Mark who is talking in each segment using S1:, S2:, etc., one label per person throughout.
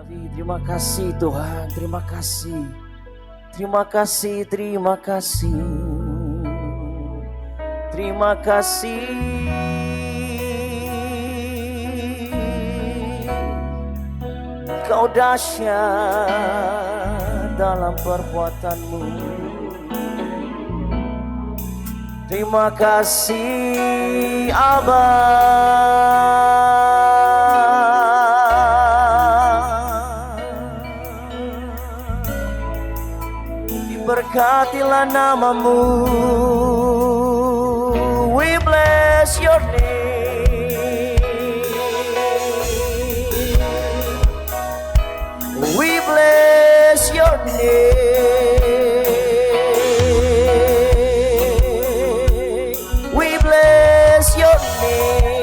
S1: Terima kasih Tuhan, terima kasih. Terima kasih, terima kasih. Terima kasih. Kau dahsyat dalam perbuatanmu. Terima kasih Abah. Diberkatilah namamu. We bless your name. We bless your name. We bless your name.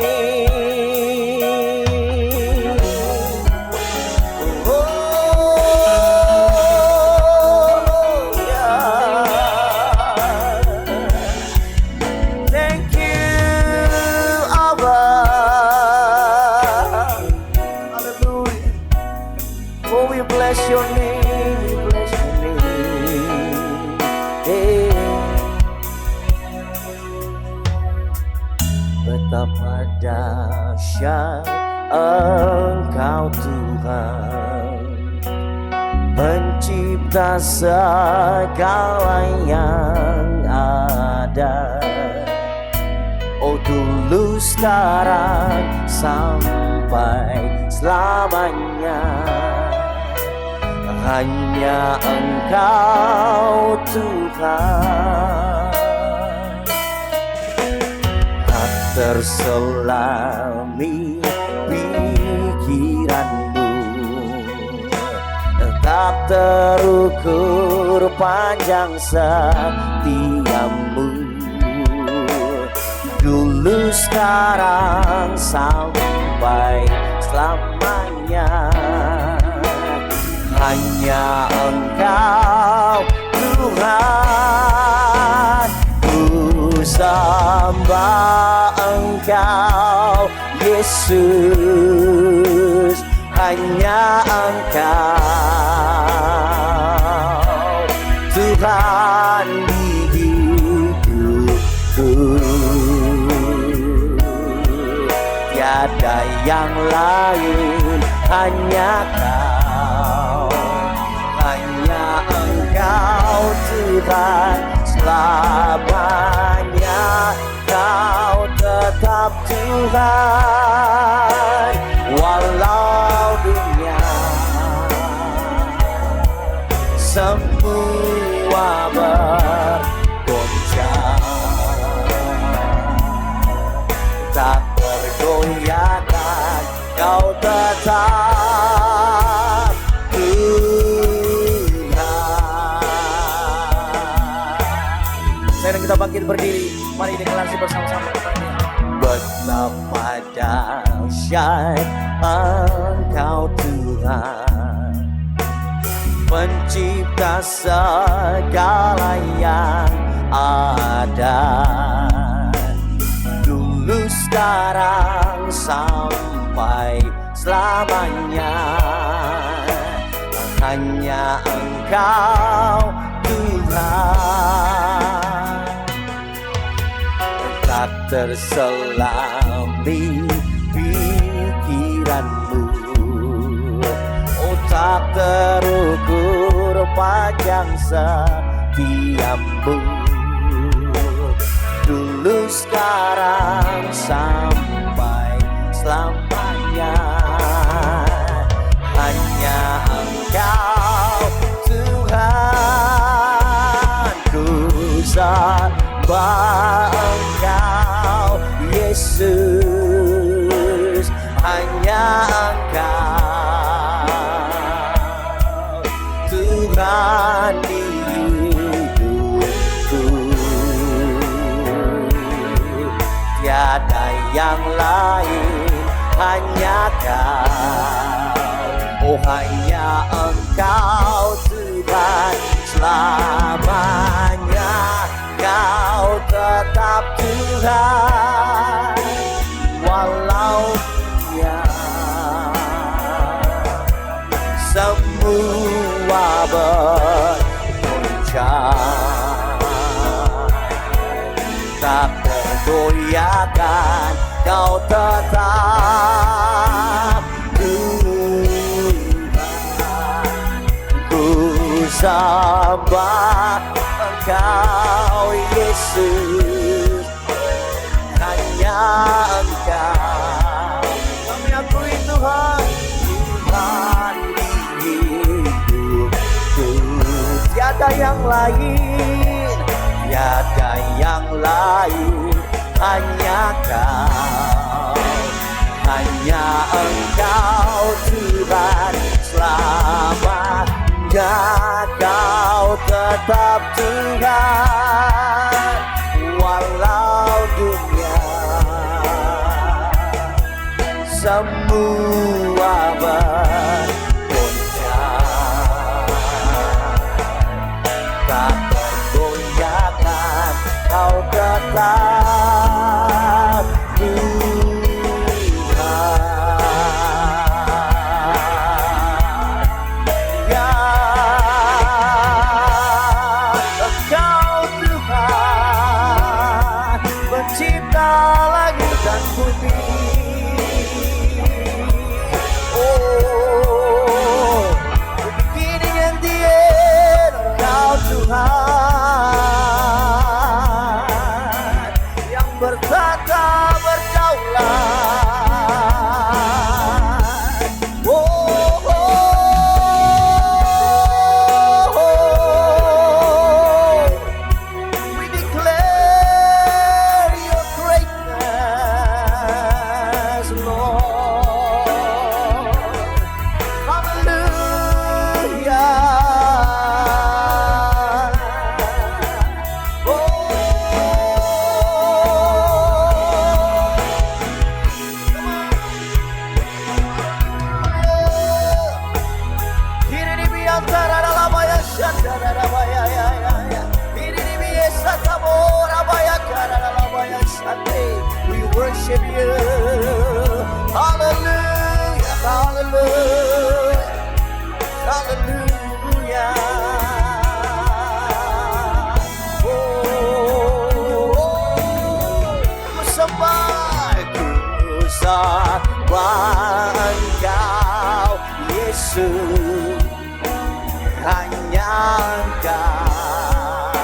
S1: Your name, we bless your name. Hey. Betapa dahsyat Engkau Tuhan, pencipta segala yang ada. Oh dulu sekarang sampai selamanya. Hanya Engkau Tuhan, tak terselami pikiranmu, tak terukur panjang setiamu. Dulu sekarang sampai selamanya. Hanya Engkau Tuhan, ku sembah Engkau Yesus. Hanya Engkau Tuhan di hidupku, tiada yang lain, hanya Kau. Engkau Tuhan selamanya. Kau tetap Tuhan walau dunia semua bergoncang, tak tergoyahkan. Kau tetap kita bangkit berdiri, mari deklarasi bersama-sama. Betapa dahsyat Engkau Tuhan, pencipta segala yang ada. Dulu sekarang sampai selamanya. Hanya Engkau Tuhan, tak terselami pikiranmu, oh tak terukur panjang setiamu. Dulu sekarang sampai selamanya. Hanya Engkau Tuhan, ku sembah Engkau Yesus. Hanya Engkau Tuhan di hidupku, tiada yang lain, hanya Kau. Oh hanya Engkau Tuhan selamanya. Kau tetap Tuhan walau dunia muliakan, Kau tetap Tuhan. Ku sembah Engkau Yesus, hanya Engkau. Kami akui Tuhan, Tuhan di hidupku. Tiada yang lain, tiada yang lain, hanya Kau, hanya Engkau Tuhan. Selamanya Kau tetap Tuhan, walau dunia semua bergoncang, tak tergoyahkan, Kau tetap Tuhan. Ya, Engkau Tuhan, pencipta langit dan bumi. Oh, the beginning and the end, Engkau Tuhan yang bertata berdaulat. Oh, we declare Your greatness, Lord. Hallelujah. We worship You. Hallelujah, hallelujah, hallelujah. Ku sembah Engkau Yesus, hanya Engkau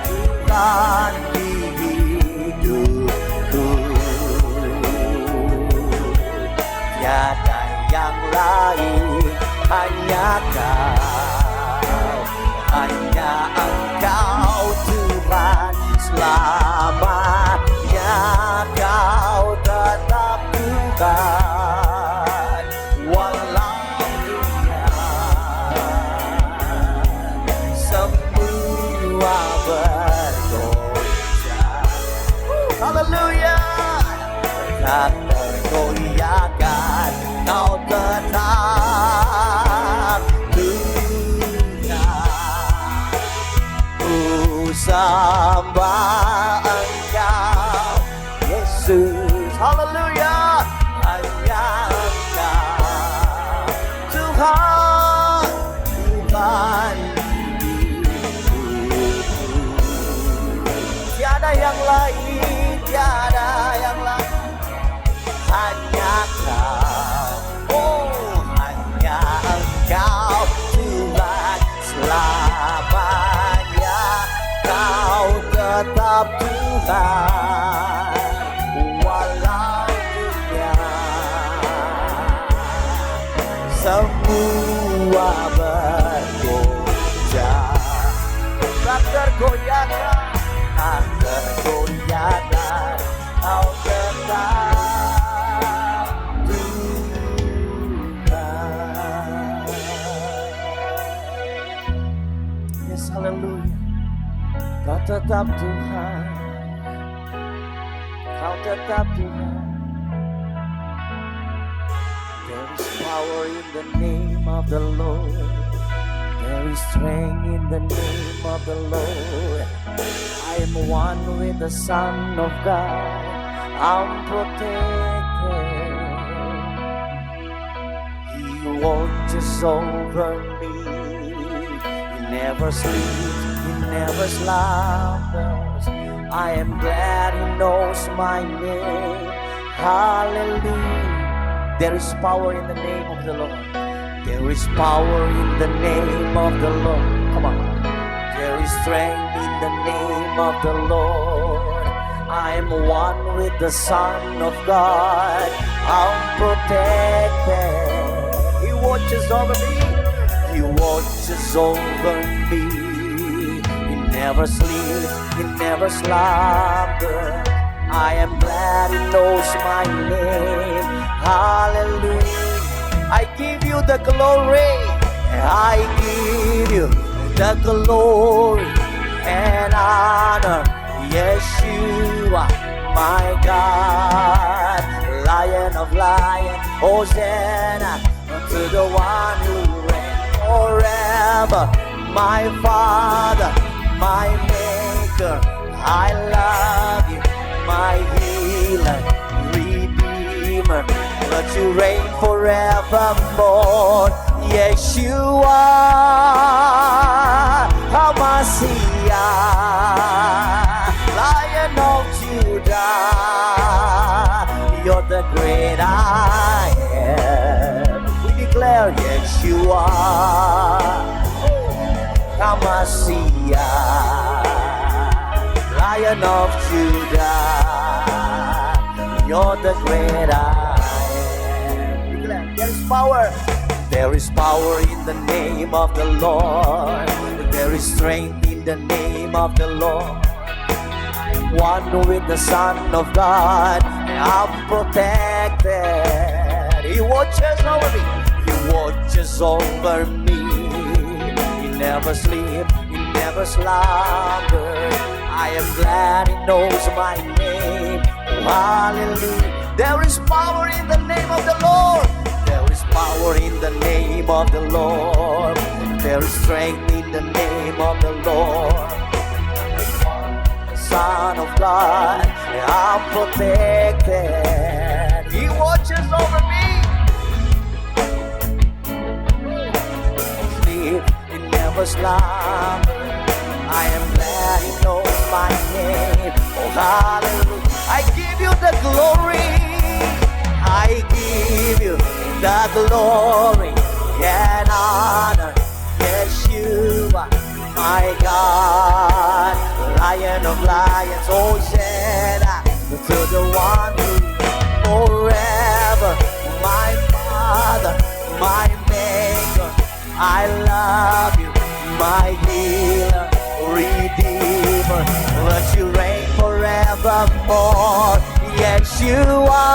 S1: Tuhan di hidupku. Tiada yang lain, hanya Kau, hanya Engkau Tuhan. Selamanya Kau tetap Tuhan, walau dunia semua bergoncang. Haleluya, tak tergoyahkan, Kau tetap Tuhan. Ku sembah Engkau Yesus, haleluya, hanya Engkau Tuhan, Tuhan hidupku. Tiada yang lain, tiada yang lain, hanya Kau. Oh, hanya Engkau Tuhan. Selamanya Kau tetap Tuhan, walau dunia semua bergoncang. Tak tergoyahkan, tak tergoyahkan, Kau tetap Tuhan. Yes, haleluya. Kau tetap Tuhan, Kau tetap Tuhan. There is power in the name of the Lord. There is strength in the name of the Lord. I am one with the Son of God. I'm protected. He watches over me. He never sleeps, He never slumbers. I am glad He knows my name. Hallelujah. There is power in the name of the Lord. There is power in the name of the Lord. Come on. There is strength in the name of the Lord. I am one with the Son of God. I'm protected. He watches over me. He watches over me. He never sleeps. He never slumbers. I am glad He knows my name. Hallelujah. I give you the glory. I give you the glory and honor. Yeshua, my God. Lion of lions, Hosanna to the one who reigns forever. My Father, my Maker, I love you. My healer, redeemer, let you reign forevermore. Yeshua, HaMashiach, Lion of Judah, you're the great I am. We declare Yeshua, HaMashiach, Lion of Judah, you're the great I am. Declare, there is power. There is power in the name of the Lord. There is strength in the name of the Lord. I am one with the Son of God. I'm protected. He watches over me. He watches over me. He never sleeps. He never slumbers. I am glad He knows my name. Oh, hallelujah. There is power in the name of the Lord. There is power in the name of the Lord. There is strength in the name of the Lord. Son of God, I'm protected. He watches over me. Sleep, He never slumbers. I am glad He knows my name. Oh, hallelujah. I give you the glory. I give you the glory and honor. Yeshua, my God. Lion of lions, Hosanna to the one who forever. My Father, my Maker, I love you. My healer, redeemer, let you reign forevermore. Yeshua,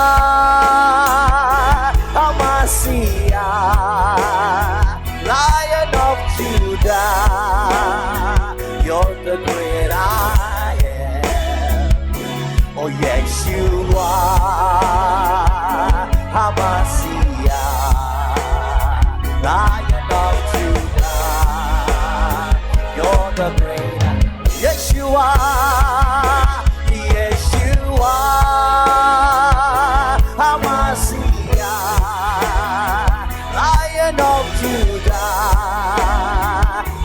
S1: HaMashiach, Lion of Judah, you're the great I am. Oh, Yeshua, HaMashiach, Lion of Judah, you're the great I am. Yeshua, Yeshua, HaMashiach, Lion of Judah,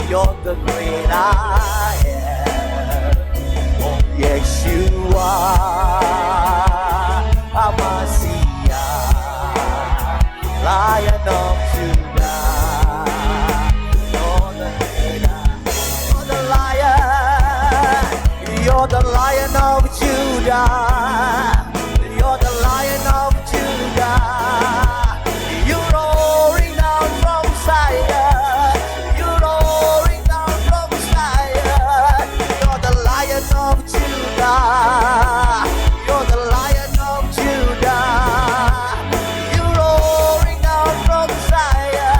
S1: you're the great I am. Oh, Yeshua, HaMashiach, Lion of Judah, you're the great I am. You're the Lion, you're the Lion of Judah. You're the Lion of Judah. You're roaring down from Zion. You're roaring down from Zion. You're the Lion of Judah. You're the Lion of Judah. You're roaring down from Zion.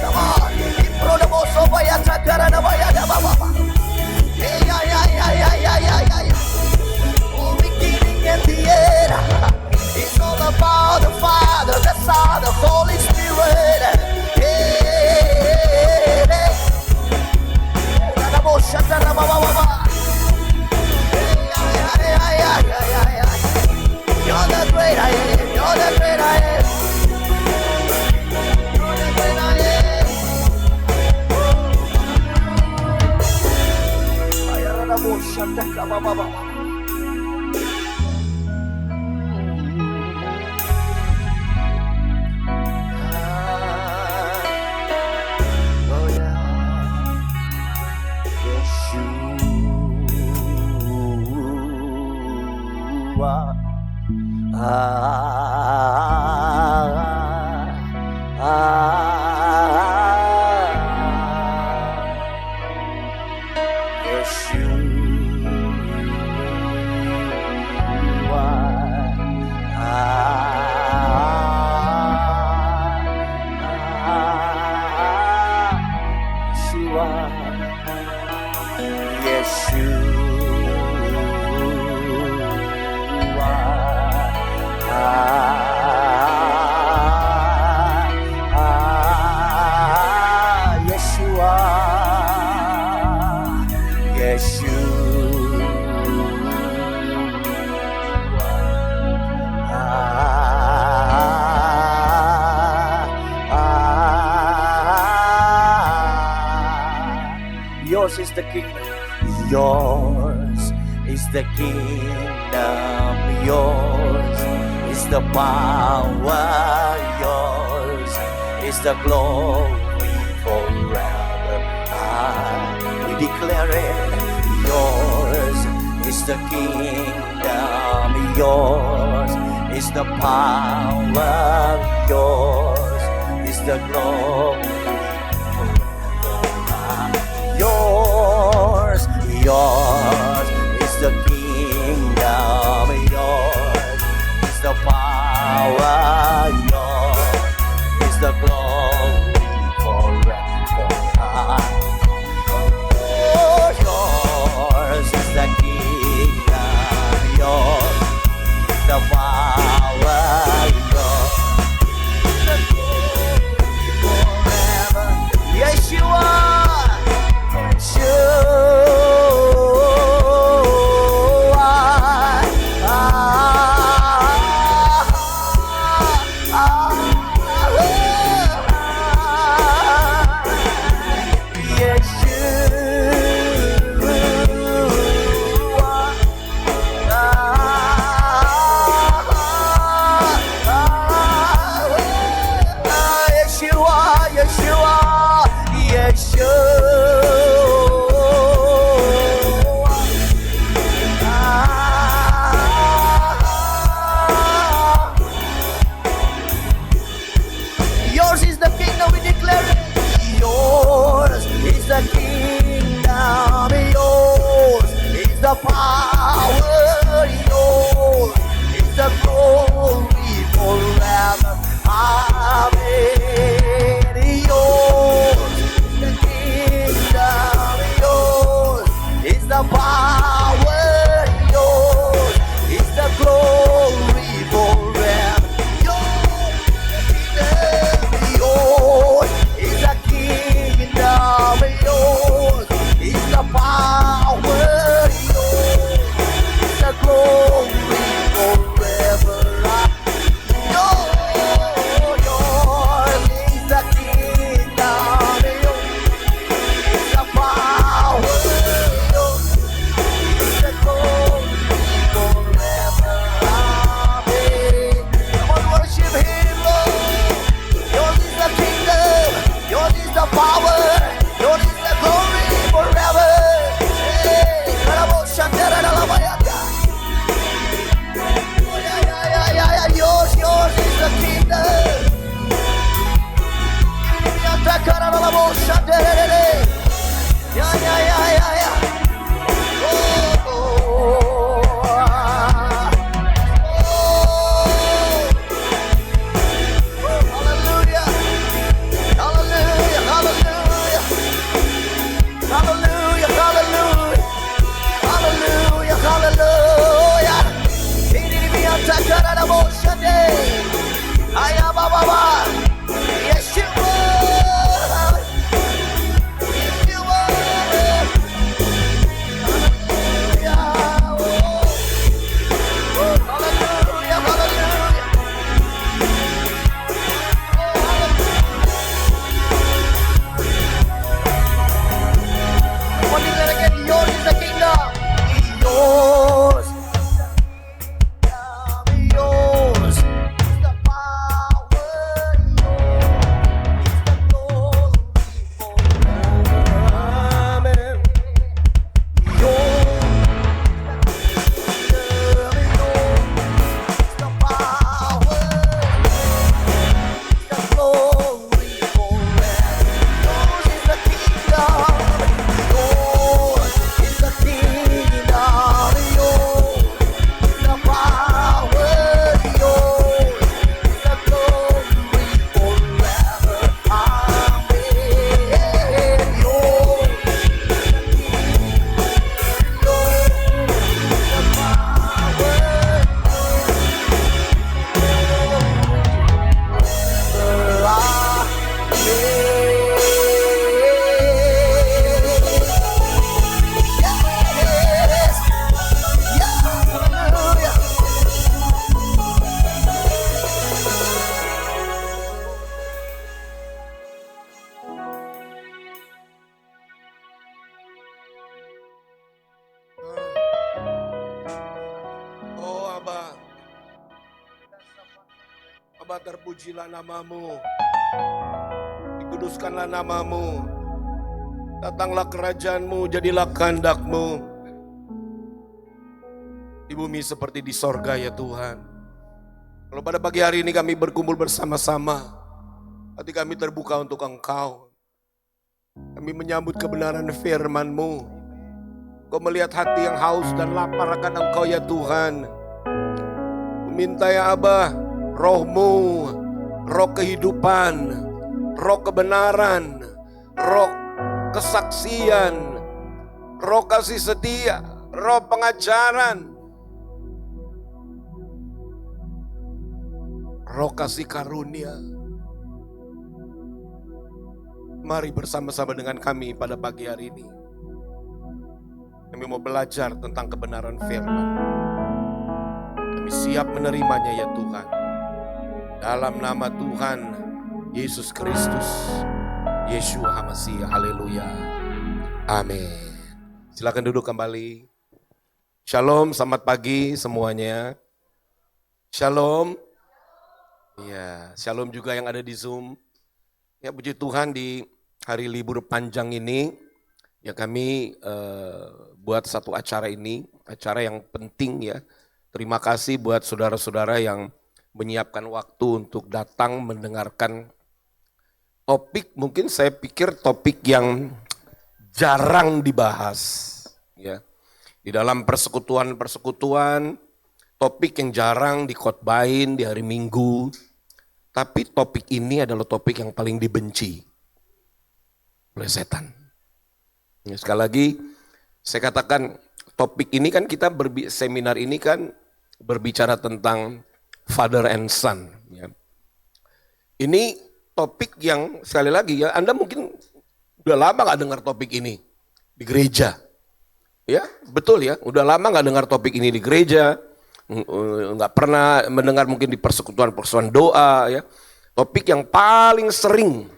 S1: Come on. Oh, beginning and the end. It's all about the Father, the Son, the Holy Spirit. Hey, hey. You're the great I am. You're the great I am. You're the great I am. Oh yeah, Yeshua. Yours is the kingdom. Yours is the kingdom. Yours is the power. Yours is the glory forever. We declare it. Yours is the kingdom. Yours is the power. Yours is the glory. Yours is the kingdom, yours is the power, yours is the glory forever. Oh, yours is the kingdom, yours is the power, yours is the glory forever. Yeshua. Yours is the kingdom, we declare it. Yours is the kingdom, yours is the power, yours is the glory forever. Amen. Yours is the kingdom, yours is the power, yours is the glory forever. Yours is the kingdom, yours is the power, yours is the glory forever. Yours is the kingdom, yours is the power, yours
S2: Bapa, terpujilah namamu, dikuduskanlah namamu, datanglah kerajaanmu, jadilah kehendakmu di bumi seperti di sorga ya Tuhan. Kalau pada pagi hari ini kami berkumpul bersama-sama, hati kami terbuka untuk Engkau. Kami menyambut kebenaran firman-Mu. Kau melihat hati yang haus dan lapar akan Engkau ya Tuhan. Minta ya Abah, roh-Mu, roh kehidupan, roh kebenaran, roh kesaksian, roh kasih setia, roh pengajaran, roh kasih karunia. Mari bersama-sama dengan kami pada pagi hari ini. Kami mau belajar tentang kebenaran firman. Kami siap menerimanya ya Tuhan. Dalam nama Tuhan Yesus Kristus, Yeshua HaMashiach, haleluya. Amin. Silakan duduk kembali. Shalom, selamat pagi semuanya. Shalom. Ya, shalom juga yang ada di Zoom. Ya, puji Tuhan di hari libur panjang ini, ya kami buat satu acara ini, acara yang penting ya. Terima kasih buat saudara-saudara yang menyiapkan waktu untuk datang mendengarkan topik, mungkin saya pikir topik yang jarang dibahas. Ya. Di dalam persekutuan-persekutuan, topik yang jarang dikhotbahin di hari Minggu. Tapi topik ini adalah topik yang paling dibenci oleh setan. Ya, sekali lagi saya katakan topik ini kan kita seminar ini kan berbicara tentang father and son. Ya. Ini topik yang sekali lagi ya Anda mungkin udah lama gak dengar topik ini di gereja. Ya betul ya, udah lama gak dengar topik ini di gereja. Nggak pernah mendengar mungkin di persekutuan-persekutuan doa ya. Topik yang paling sering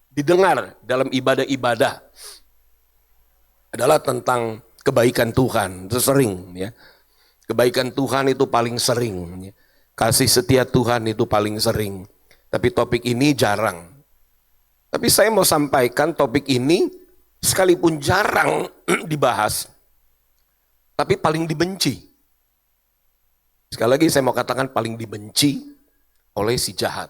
S2: didengar dalam ibadah-ibadah adalah tentang kebaikan Tuhan. Itu sering ya. Kebaikan Tuhan itu paling sering ya. Kasih setia Tuhan itu paling sering. Tapi topik ini jarang. Tapi saya mau sampaikan topik ini sekalipun jarang dibahas, tapi paling dibenci. Sekali lagi saya mau katakan paling dibenci oleh si jahat.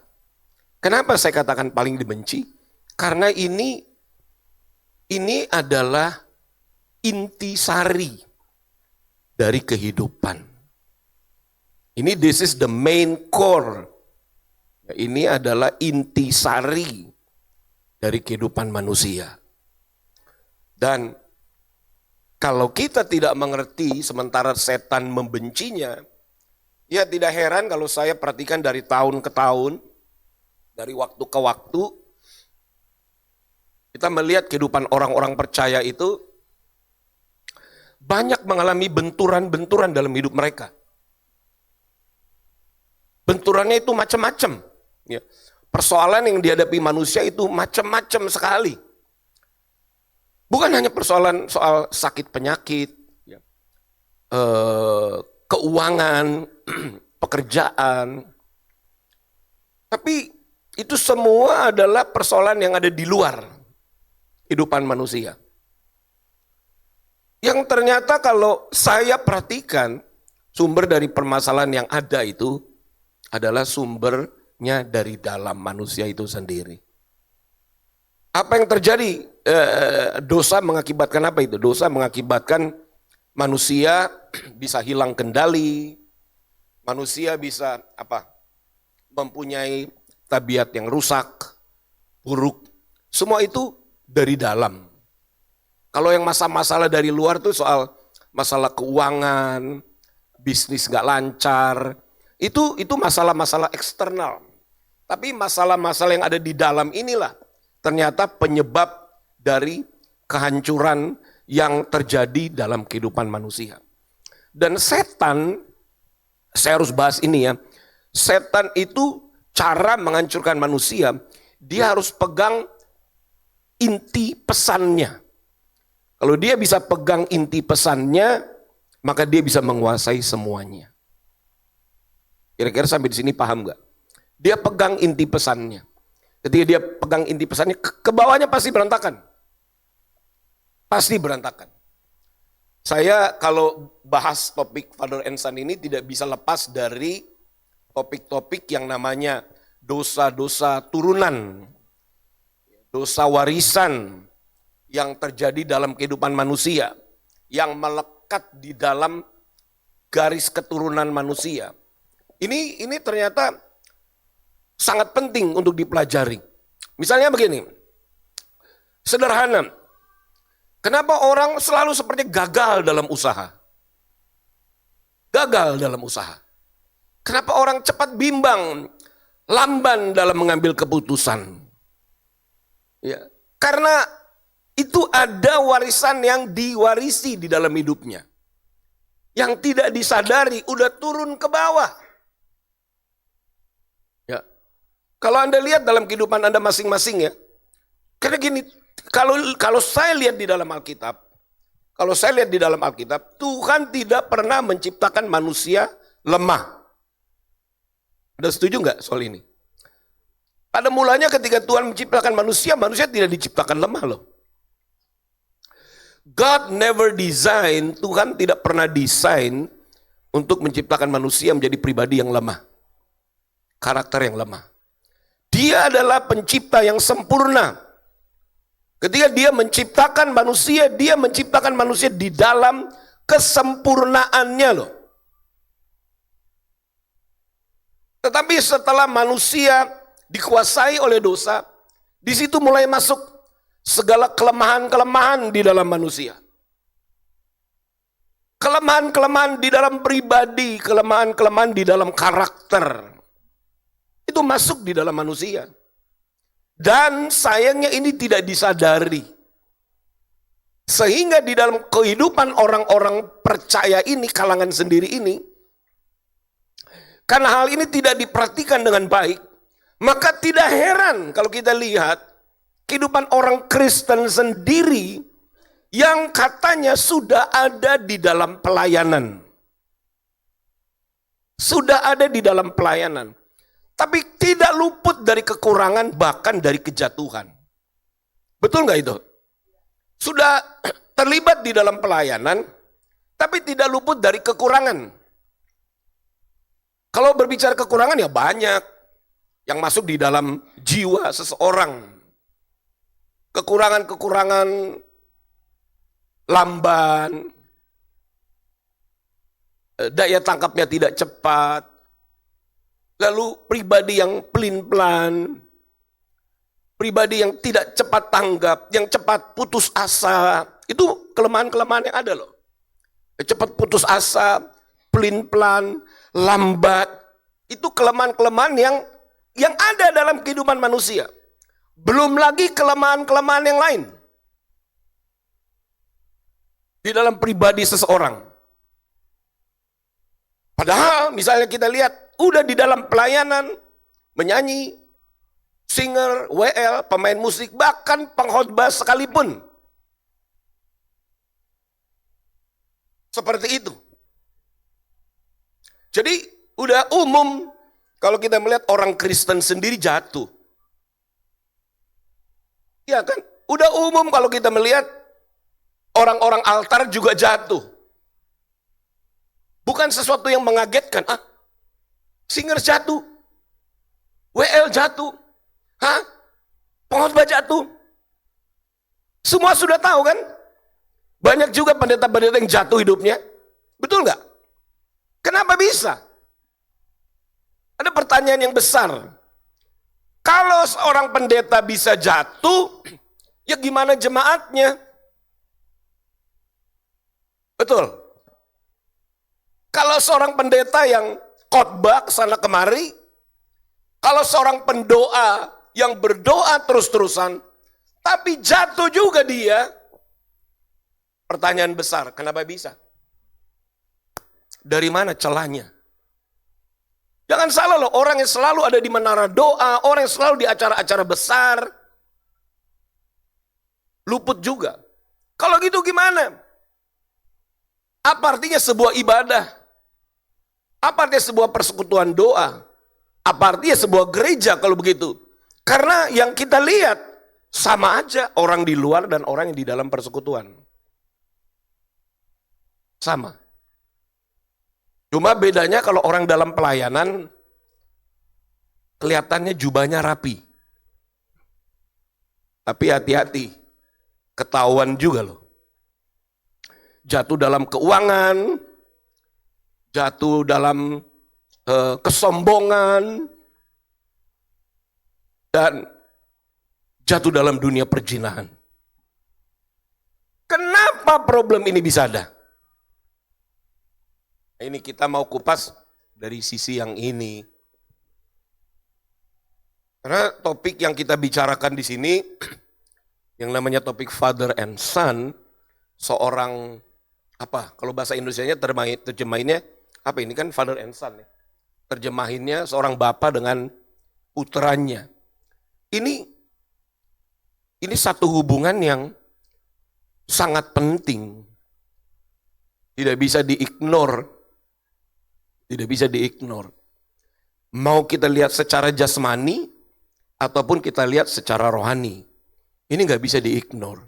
S2: Kenapa saya katakan paling dibenci? Karena ini adalah intisari dari kehidupan. This is the main core. Ini adalah intisari dari kehidupan manusia. Dan kalau kita tidak mengerti sementara setan membencinya, ya tidak heran kalau saya perhatikan dari tahun ke tahun, dari waktu ke waktu, kita melihat kehidupan orang-orang percaya itu banyak mengalami benturan-benturan dalam hidup mereka. Benturannya itu macam-macam. Ya. Persoalan yang dihadapi manusia itu macam-macam sekali. Bukan hanya persoalan soal sakit penyakit, ya. Keuangan, pekerjaan. Tapi itu semua adalah persoalan yang ada di luar kehidupan manusia. Yang ternyata kalau saya perhatikan sumber dari permasalahan yang ada itu adalah sumbernya dari dalam manusia itu sendiri. Apa yang terjadi? Dosa mengakibatkan apa itu? Dosa mengakibatkan manusia bisa hilang kendali, manusia bisa mempunyai tabiat yang rusak, buruk. Semua itu dari dalam. Kalau yang masalah dari luar tuh soal masalah keuangan, bisnis gak lancar, itu masalah-masalah eksternal. Tapi masalah-masalah yang ada di dalam inilah ternyata penyebab dari kehancuran yang terjadi dalam kehidupan manusia. Dan setan, saya harus bahas ini ya, setan itu cara menghancurkan manusia, dia harus pegang inti pesannya. Kalau dia bisa pegang inti pesannya, maka dia bisa menguasai semuanya. Kira-kira sampai di sini paham gak? dia pegang inti pesannya. Ketika dia pegang inti pesannya, ke bawahnya pasti berantakan. Pasti berantakan. Saya kalau bahas topik Father and Son ini tidak bisa lepas dari topik-topik yang namanya dosa-dosa turunan, dosa warisan yang terjadi dalam kehidupan manusia, yang melekat di dalam garis keturunan manusia. Ini ternyata sangat penting untuk dipelajari. Misalnya begini, sederhana. Kenapa orang selalu seperti gagal dalam usaha? Gagal dalam usaha. Kenapa orang cepat bimbang, lamban dalam mengambil keputusan? Ya, karena itu ada warisan yang diwarisi di dalam hidupnya. Yang tidak disadari udah turun ke bawah. Ya. Kalau Anda lihat dalam kehidupan Anda masing-masing ya. Karena gini, kalau saya lihat di dalam Alkitab, Tuhan tidak pernah menciptakan manusia lemah. Anda setuju nggak soal ini? Pada mulanya ketika Tuhan menciptakan manusia, manusia tidak diciptakan lemah loh. God never design, Tuhan tidak pernah desain untuk menciptakan manusia menjadi pribadi yang lemah. Karakter yang lemah. Dia adalah pencipta yang sempurna. Ketika dia menciptakan manusia di dalam kesempurnaannya loh. Tetapi setelah manusia dikuasai oleh dosa, di situ mulai masuk segala kelemahan-kelemahan di dalam manusia. Kelemahan-kelemahan di dalam pribadi, kelemahan-kelemahan di dalam karakter. Itu masuk di dalam manusia. Dan sayangnya ini tidak disadari. Sehingga di dalam kehidupan orang-orang percaya ini, kalangan sendiri ini, karena hal ini tidak diperhatikan dengan baik, maka tidak heran kalau kita lihat kehidupan orang Kristen sendiri yang katanya sudah ada di dalam pelayanan. Sudah ada di dalam pelayanan. Tapi tidak luput dari kekurangan, bahkan dari kejatuhan. Betul nggak itu? Sudah terlibat di dalam pelayanan, tapi tidak luput dari kekurangan. Kalau berbicara kekurangan ya banyak yang masuk di dalam jiwa seseorang. Kekurangan-kekurangan lamban, daya tangkapnya tidak cepat, lalu pribadi yang pelin-pelan, pribadi yang tidak cepat tanggap, yang cepat putus asa, itu kelemahan-kelemahan yang ada loh. Cepat putus asa, pelin-pelan, lambat, itu kelemahan-kelemahan yang ada dalam kehidupan manusia. Belum lagi kelemahan-kelemahan yang lain di dalam pribadi seseorang. Padahal misalnya kita lihat, udah di dalam pelayanan, menyanyi, singer, WL, pemain musik, bahkan pengkhotbah sekalipun. Seperti itu. Jadi udah umum kalau kita melihat orang Kristen sendiri jatuh. Ya kan? Udah umum kalau kita melihat orang-orang altar juga jatuh. Bukan sesuatu yang mengagetkan. Singer jatuh. WL jatuh. Pengkhotbah jatuh. Semua sudah tahu kan? Banyak juga pendeta-pendeta yang jatuh hidupnya. Betul nggak? Kenapa bisa? Ada pertanyaan yang besar. Kalau seorang pendeta bisa jatuh, ya gimana jemaatnya? Betul. Kalau seorang pendeta yang khotbah kesana kemari, kalau seorang pendoa yang berdoa terus-terusan, tapi jatuh juga dia, pertanyaan besar, kenapa bisa? Dari mana celahnya? Jangan salah loh, orang yang selalu ada di menara doa, orang yang selalu di acara-acara besar, luput juga. Kalau gitu gimana? Apa artinya sebuah ibadah? Apa artinya sebuah persekutuan doa? Apa artinya sebuah gereja kalau begitu? Karena yang kita lihat sama aja orang di luar dan orang yang di dalam persekutuan. Sama. Cuma bedanya kalau orang dalam pelayanan kelihatannya jubahnya rapi. Tapi hati-hati, ketahuan juga loh. Jatuh dalam keuangan, jatuh dalam kesombongan, dan jatuh dalam dunia perzinahan. Kenapa problem ini bisa ada? Ini kita mau kupas dari sisi yang ini. Karena topik yang kita bicarakan di sini, yang namanya topik father and son, seorang apa? Kalau bahasa Indonesianya terjemahinnya apa? Ini kan father and son ya. Terjemahinnya seorang bapa dengan putranya. Ini satu hubungan yang sangat penting. Tidak bisa diignore. Tidak bisa diignore. Mau kita lihat secara jasmani ataupun kita lihat secara rohani. Ini nggak bisa diignore.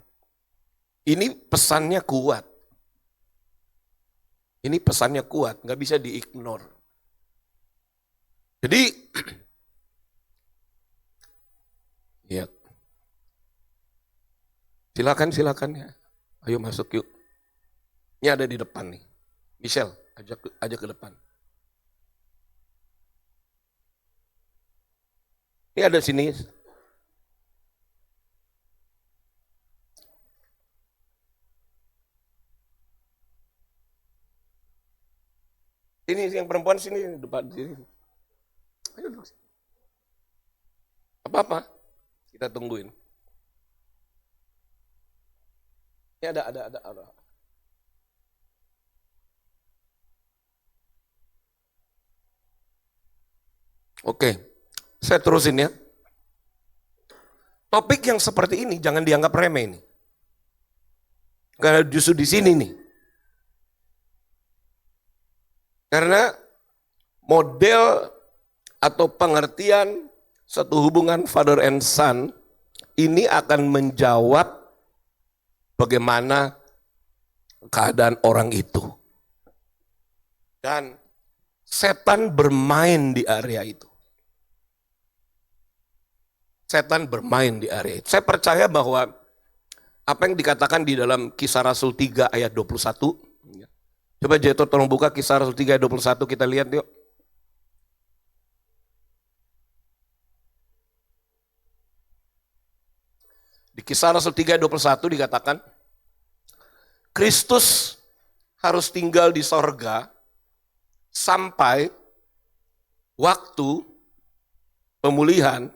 S2: Ini pesannya kuat. Ini pesannya kuat, nggak bisa diignore. Jadi, ya, silakan ya. Ayo masuk yuk. Ini ada di depan nih. Michelle, ajak ke depan. Ini ada sini. Ini yang perempuan sini depan sini. Ayo duduk. Apa-apa? Kita tungguin. Ini ada. Oke, saya terusin ya. Topik yang seperti ini jangan dianggap remeh ini. Karena justru di sini nih. Karena model atau pengertian satu hubungan father and son ini akan menjawab bagaimana keadaan orang itu. Dan setan bermain di area itu. Setan bermain di area itu. Saya percaya bahwa apa yang dikatakan di dalam Kisah Rasul 3 ayat 21. Coba Jeto tolong buka Kisah Rasul 3 ayat 21, kita lihat yuk. Di Kisah Rasul 3 ayat 21 dikatakan, Kristus harus tinggal di sorga sampai waktu pemulihan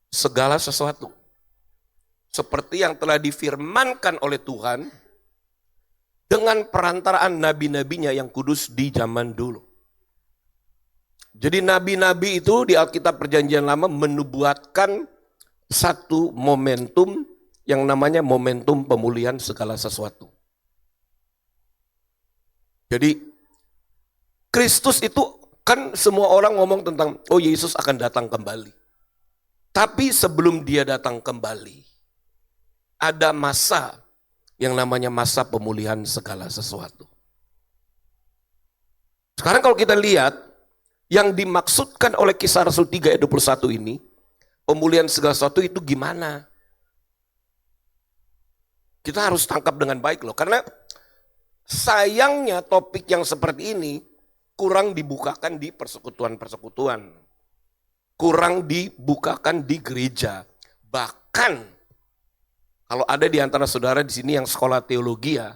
S2: segala sesuatu. Seperti yang telah difirmankan oleh Tuhan dengan perantaraan nabi-nabinya yang kudus di zaman dulu. Jadi nabi-nabi itu di Alkitab Perjanjian Lama menubuatkan satu momentum yang namanya momentum pemulihan segala sesuatu. Jadi Kristus itu kan semua orang ngomong tentang, oh Yesus akan datang kembali. Tapi sebelum dia datang kembali, ada masa yang namanya masa pemulihan segala sesuatu. Sekarang kalau kita lihat, yang dimaksudkan oleh Kisah Rasul 3 ayat 21 ini, pemulihan segala sesuatu itu gimana? Kita harus tangkap dengan baik loh, karena sayangnya topik yang seperti ini kurang dibukakan di persekutuan-persekutuan. Kurang dibukakan di gereja. Bahkan kalau ada di antara saudara di sini yang sekolah teologi ya,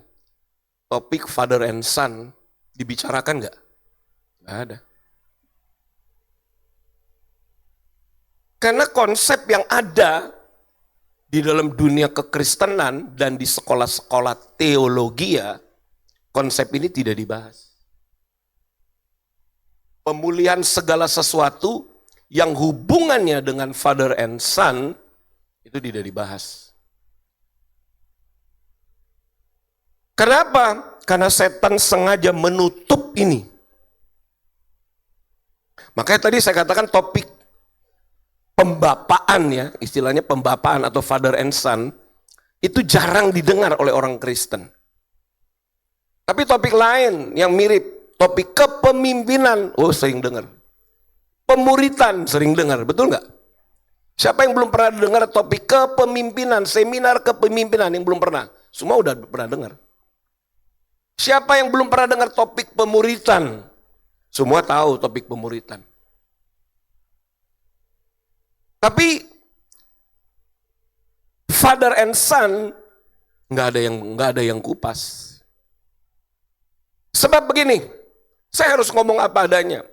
S2: topik father and son dibicarakan nggak? Nggak ada. Karena konsep yang ada di dalam dunia kekristenan dan di sekolah-sekolah teologi ya, konsep ini tidak dibahas. Pemulihan segala sesuatu yang hubungannya dengan father and son itu tidak dibahas. Kenapa? Karena setan sengaja menutup ini. Makanya tadi saya katakan topik pembapaan ya, istilahnya pembapaan atau father and son, itu jarang didengar oleh orang Kristen. Tapi topik lain yang mirip, topik kepemimpinan, oh sering dengar. Pemuritan sering dengar, betul nggak? Siapa yang belum pernah dengar topik kepemimpinan, seminar kepemimpinan yang belum pernah? Semua udah pernah dengar. Siapa yang belum pernah dengar topik pemuritan? Semua tahu topik pemuritan. Tapi father and son nggak ada yang kupas. Sebab begini, saya harus ngomong apa adanya.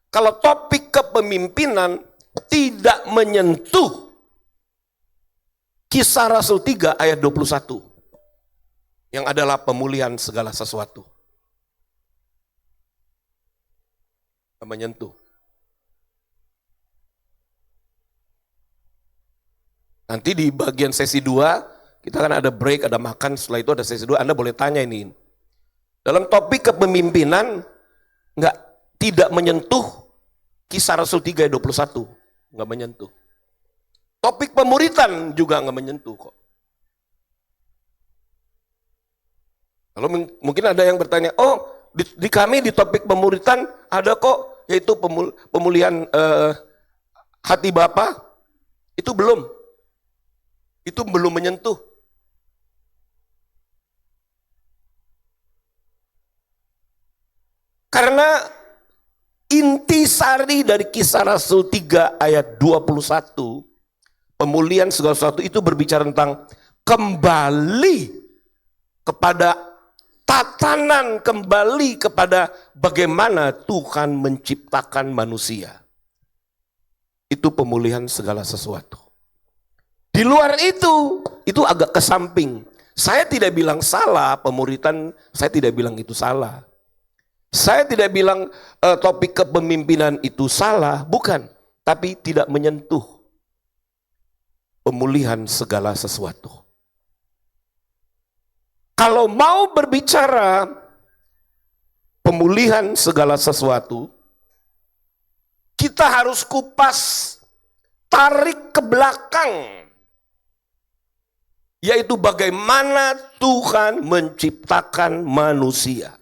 S2: Kalau topik kepemimpinan tidak menyentuh Kisah Rasul 3 ayat 21 yang adalah pemulihan segala sesuatu. Menyentuh. Nanti di bagian sesi 2 kita kan ada break, ada makan, setelah itu ada sesi 2, Anda boleh tanya ini. Dalam topik kepemimpinan tidak menyentuh Kisah Rasul 3 ayat 21, nggak menyentuh. Topik pemuritan juga nggak menyentuh kok. Kalau mungkin ada yang bertanya, oh di kami di topik pemuritan ada kok, yaitu pemulihan hati Bapa. Itu belum menyentuh. Karena intisari dari Kisah Rasul 3 ayat 21, pemulihan segala sesuatu itu berbicara tentang kembali kepada tatanan, kembali kepada bagaimana Tuhan menciptakan manusia. Itu pemulihan segala sesuatu. Di luar itu agak kesamping. Saya tidak bilang salah pemuritan, saya tidak bilang itu salah. Saya tidak bilang topik kepemimpinan itu salah, bukan. Tapi tidak menyentuh pemulihan segala sesuatu. Kalau mau berbicara pemulihan segala sesuatu, kita harus kupas, tarik ke belakang. Yaitu bagaimana Tuhan menciptakan manusia.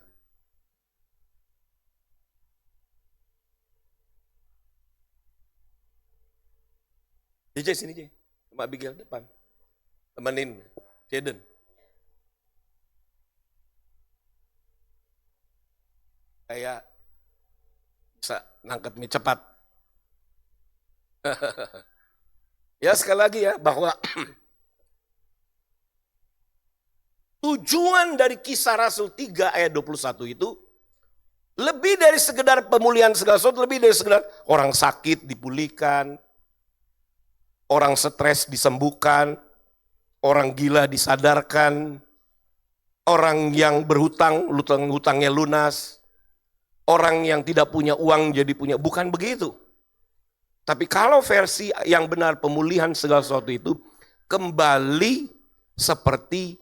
S2: DJ sini J, sama Abigail depan, temenin Jaden. Saya bisa nangkep mie cepat. Ya sekali lagi ya, bahwa tujuan dari Kisah Rasul 3 ayat 21 itu lebih dari sekedar pemulihan segala sesuatu, lebih dari sekedar orang sakit dipulihkan, orang stres disembuhkan, orang gila disadarkan, orang yang berhutang, hutangnya lunas, orang yang tidak punya uang jadi punya, bukan begitu. Tapi kalau versi yang benar pemulihan segala sesuatu itu kembali seperti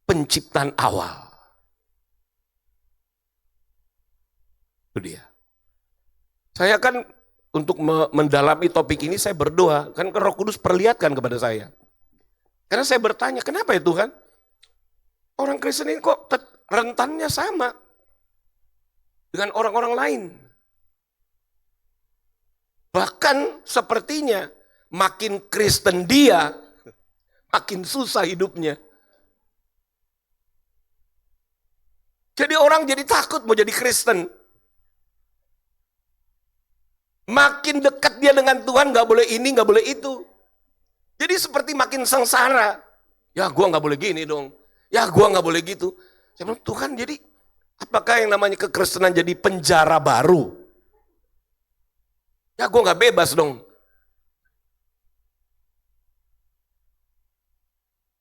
S2: penciptaan awal. Itu dia. Saya kan untuk mendalami topik ini saya berdoa, kan Roh Kudus perlihatkan kepada saya. Karena saya bertanya, kenapa ya Tuhan? Orang Kristen ini kok rentannya sama dengan orang-orang lain. Bahkan sepertinya makin Kristen dia, makin susah hidupnya. Jadi orang jadi takut mau jadi Kristen. Makin dekat dia dengan Tuhan, gak boleh ini, gak boleh itu. Jadi seperti makin sengsara. Ya gua gak boleh gini dong. Ya gua gak boleh gitu. Saya bilang, Tuhan jadi apakah yang namanya kekristenan jadi penjara baru? Ya gua gak bebas dong.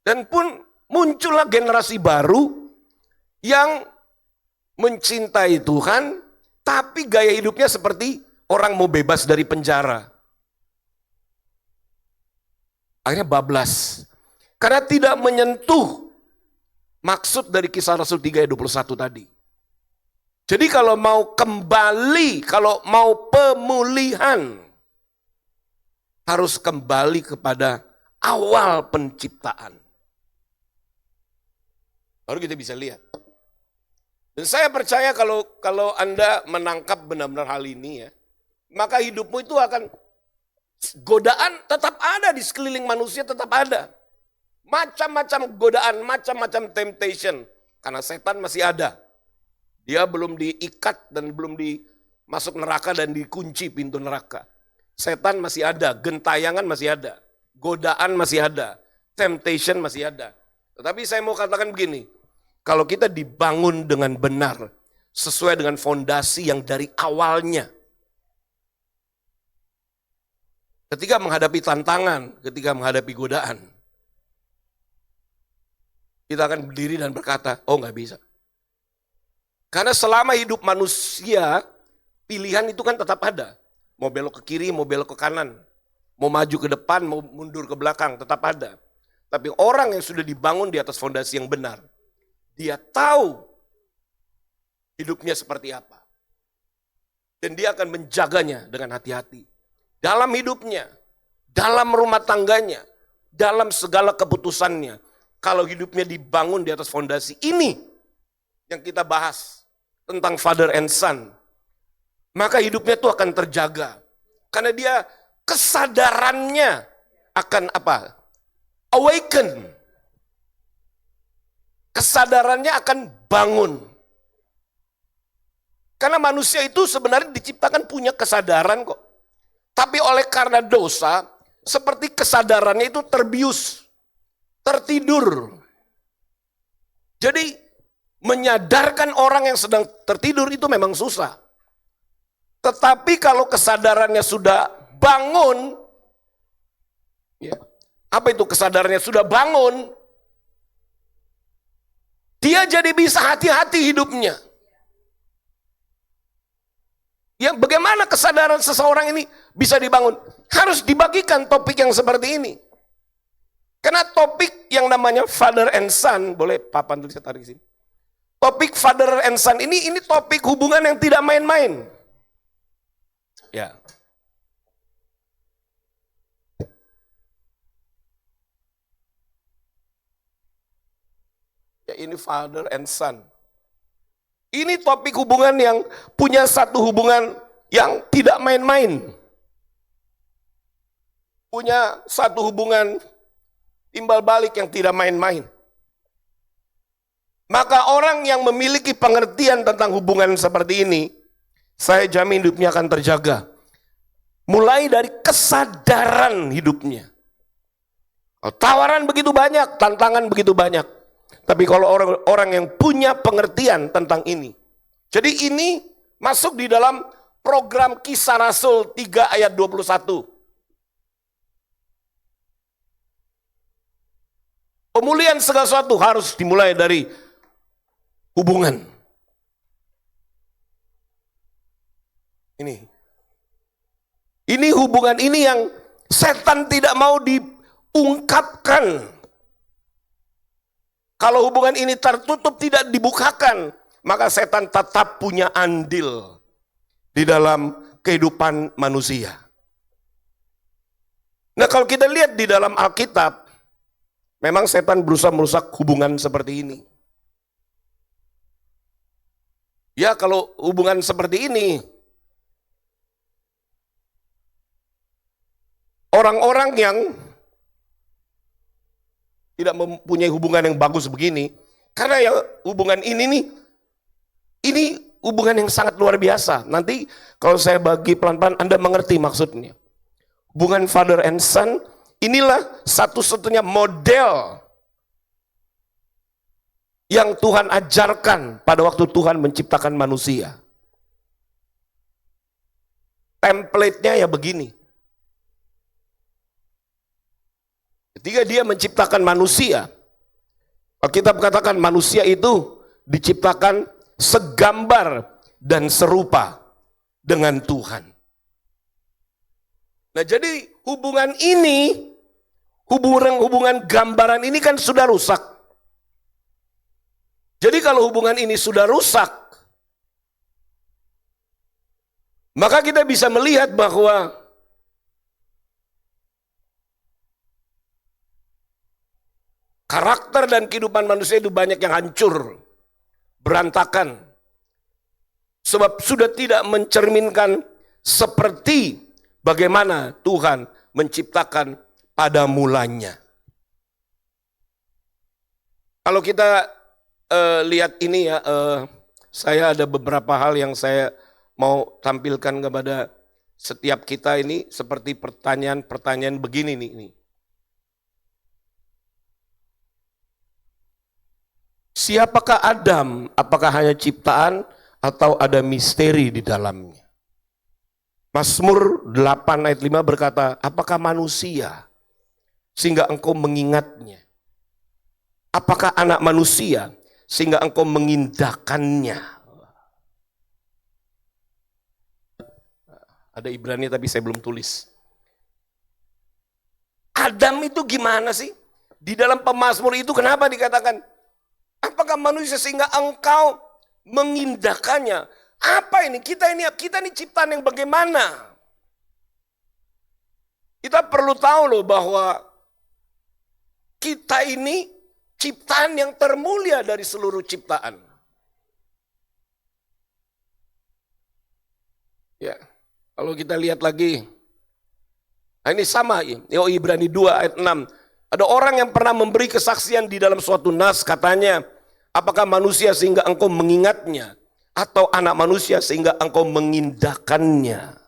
S2: Dan pun muncullah generasi baru yang mencintai Tuhan, tapi gaya hidupnya seperti orang mau bebas dari penjara. Akhirnya bablas. Karena tidak menyentuh maksud dari Kisah Rasul 3 ayat 21 tadi. Jadi kalau mau kembali, kalau mau pemulihan, harus kembali kepada awal penciptaan. Baru kita bisa lihat. Dan saya percaya kalau Anda menangkap benar-benar hal ini ya, maka hidupmu itu akan, godaan tetap ada di sekeliling manusia, tetap ada. Macam-macam godaan, macam-macam temptation. Karena setan masih ada. Dia belum diikat dan belum masuk neraka dan dikunci pintu neraka. Setan masih ada, gentayangan masih ada, godaan masih ada, temptation masih ada. Tetapi saya mau katakan begini, kalau kita dibangun dengan benar, sesuai dengan fondasi yang dari awalnya, ketika menghadapi tantangan, ketika menghadapi godaan, kita akan berdiri dan berkata, oh nggak bisa. Karena selama hidup manusia, pilihan itu kan tetap ada. Mau belok ke kiri, mau belok ke kanan. Mau maju ke depan, mau mundur ke belakang, tetap ada. Tapi orang yang sudah dibangun di atas fondasi yang benar, dia tahu hidupnya seperti apa. Dan dia akan menjaganya dengan hati-hati. Dalam hidupnya, dalam rumah tangganya, dalam segala keputusannya. Kalau hidupnya dibangun di atas fondasi ini, yang kita bahas, tentang father and son, maka hidupnya itu akan terjaga. Karena dia kesadarannya akan apa? Awaken. Kesadarannya akan bangun. Karena manusia itu sebenarnya diciptakan punya kesadaran kok. Tapi oleh karena dosa, seperti kesadarannya itu terbius, tertidur. Jadi menyadarkan orang yang sedang tertidur itu memang susah. Tetapi kalau kesadarannya sudah bangun, ya, apa itu kesadarannya sudah bangun, dia jadi bisa hati-hati hidupnya. Ya, bagaimana kesadaran seseorang ini bisa dibangun? Harus dibagikan topik yang seperti ini. Karena topik yang namanya father and son, boleh papan tulis tarik sini. Topik father and son ini topik hubungan yang tidak main-main. Ya. Ya, ini father and son. Ini topik hubungan yang punya satu hubungan yang tidak main-main. Punya satu hubungan timbal balik yang tidak main-main. Maka orang yang memiliki pengertian tentang hubungan seperti ini, saya jamin hidupnya akan terjaga. Mulai dari kesadaran hidupnya. Tawaran begitu banyak, tantangan begitu banyak. Tapi kalau orang yang punya pengertian tentang ini. Jadi ini masuk di dalam program Kisah Rasul 3 ayat 21. Pemulihan segala sesuatu harus dimulai dari hubungan. Ini hubungan ini yang setan tidak mau diungkapkan. Kalau hubungan ini tertutup, tidak dibukakan, maka setan tetap punya andil di dalam kehidupan manusia. Nah, kalau kita lihat di dalam Alkitab, memang setan berusaha merusak hubungan seperti ini. Ya, kalau hubungan seperti ini, orang-orang yang tidak mempunyai hubungan yang bagus begini, karena ya hubungan ini hubungan yang sangat luar biasa. Nanti kalau saya bagi pelan-pelan Anda mengerti maksudnya. Hubungan father and son, inilah satu-satunya model yang Tuhan ajarkan pada waktu Tuhan menciptakan manusia. Template-nya ya begini. Ketika dia menciptakan manusia, Alkitab katakan manusia itu diciptakan segambar dan serupa dengan Tuhan. Nah, jadi hubungan ini, hubungan gambaran ini kan sudah rusak. Jadi kalau hubungan ini sudah rusak, Maka kita bisa melihat bahwa karakter dan kehidupan manusia itu banyak yang hancur, berantakan. Sebab sudah tidak mencerminkan seperti bagaimana Tuhan menciptakan pada mulanya. Kalau kita lihat ini ya, saya ada beberapa hal yang saya mau tampilkan kepada setiap kita ini seperti pertanyaan-pertanyaan begini nih. Siapakah Adam? Apakah hanya ciptaan atau ada misteri di dalamnya? Mazmur 8 ayat 5 berkata, apakah manusia sehingga engkau mengingatnya? Apakah anak manusia sehingga engkau mengindahkannya? Ada Ibrani tapi saya belum tulis. Adam itu gimana sih? Di dalam pemazmur itu kenapa dikatakan, apakah manusia sehingga engkau mengindahkannya? Apa ini? Kita ini ciptaan yang bagaimana? Kita perlu tahu loh bahwa kita ini ciptaan yang termulia dari seluruh ciptaan. Ya, kalau kita lihat lagi, nah ini sama, Ibrani 2 ayat 6. Ada orang yang pernah memberi kesaksian di dalam suatu nas, katanya, apakah manusia sehingga engkau mengingatnya, atau anak manusia sehingga engkau mengindahkannya?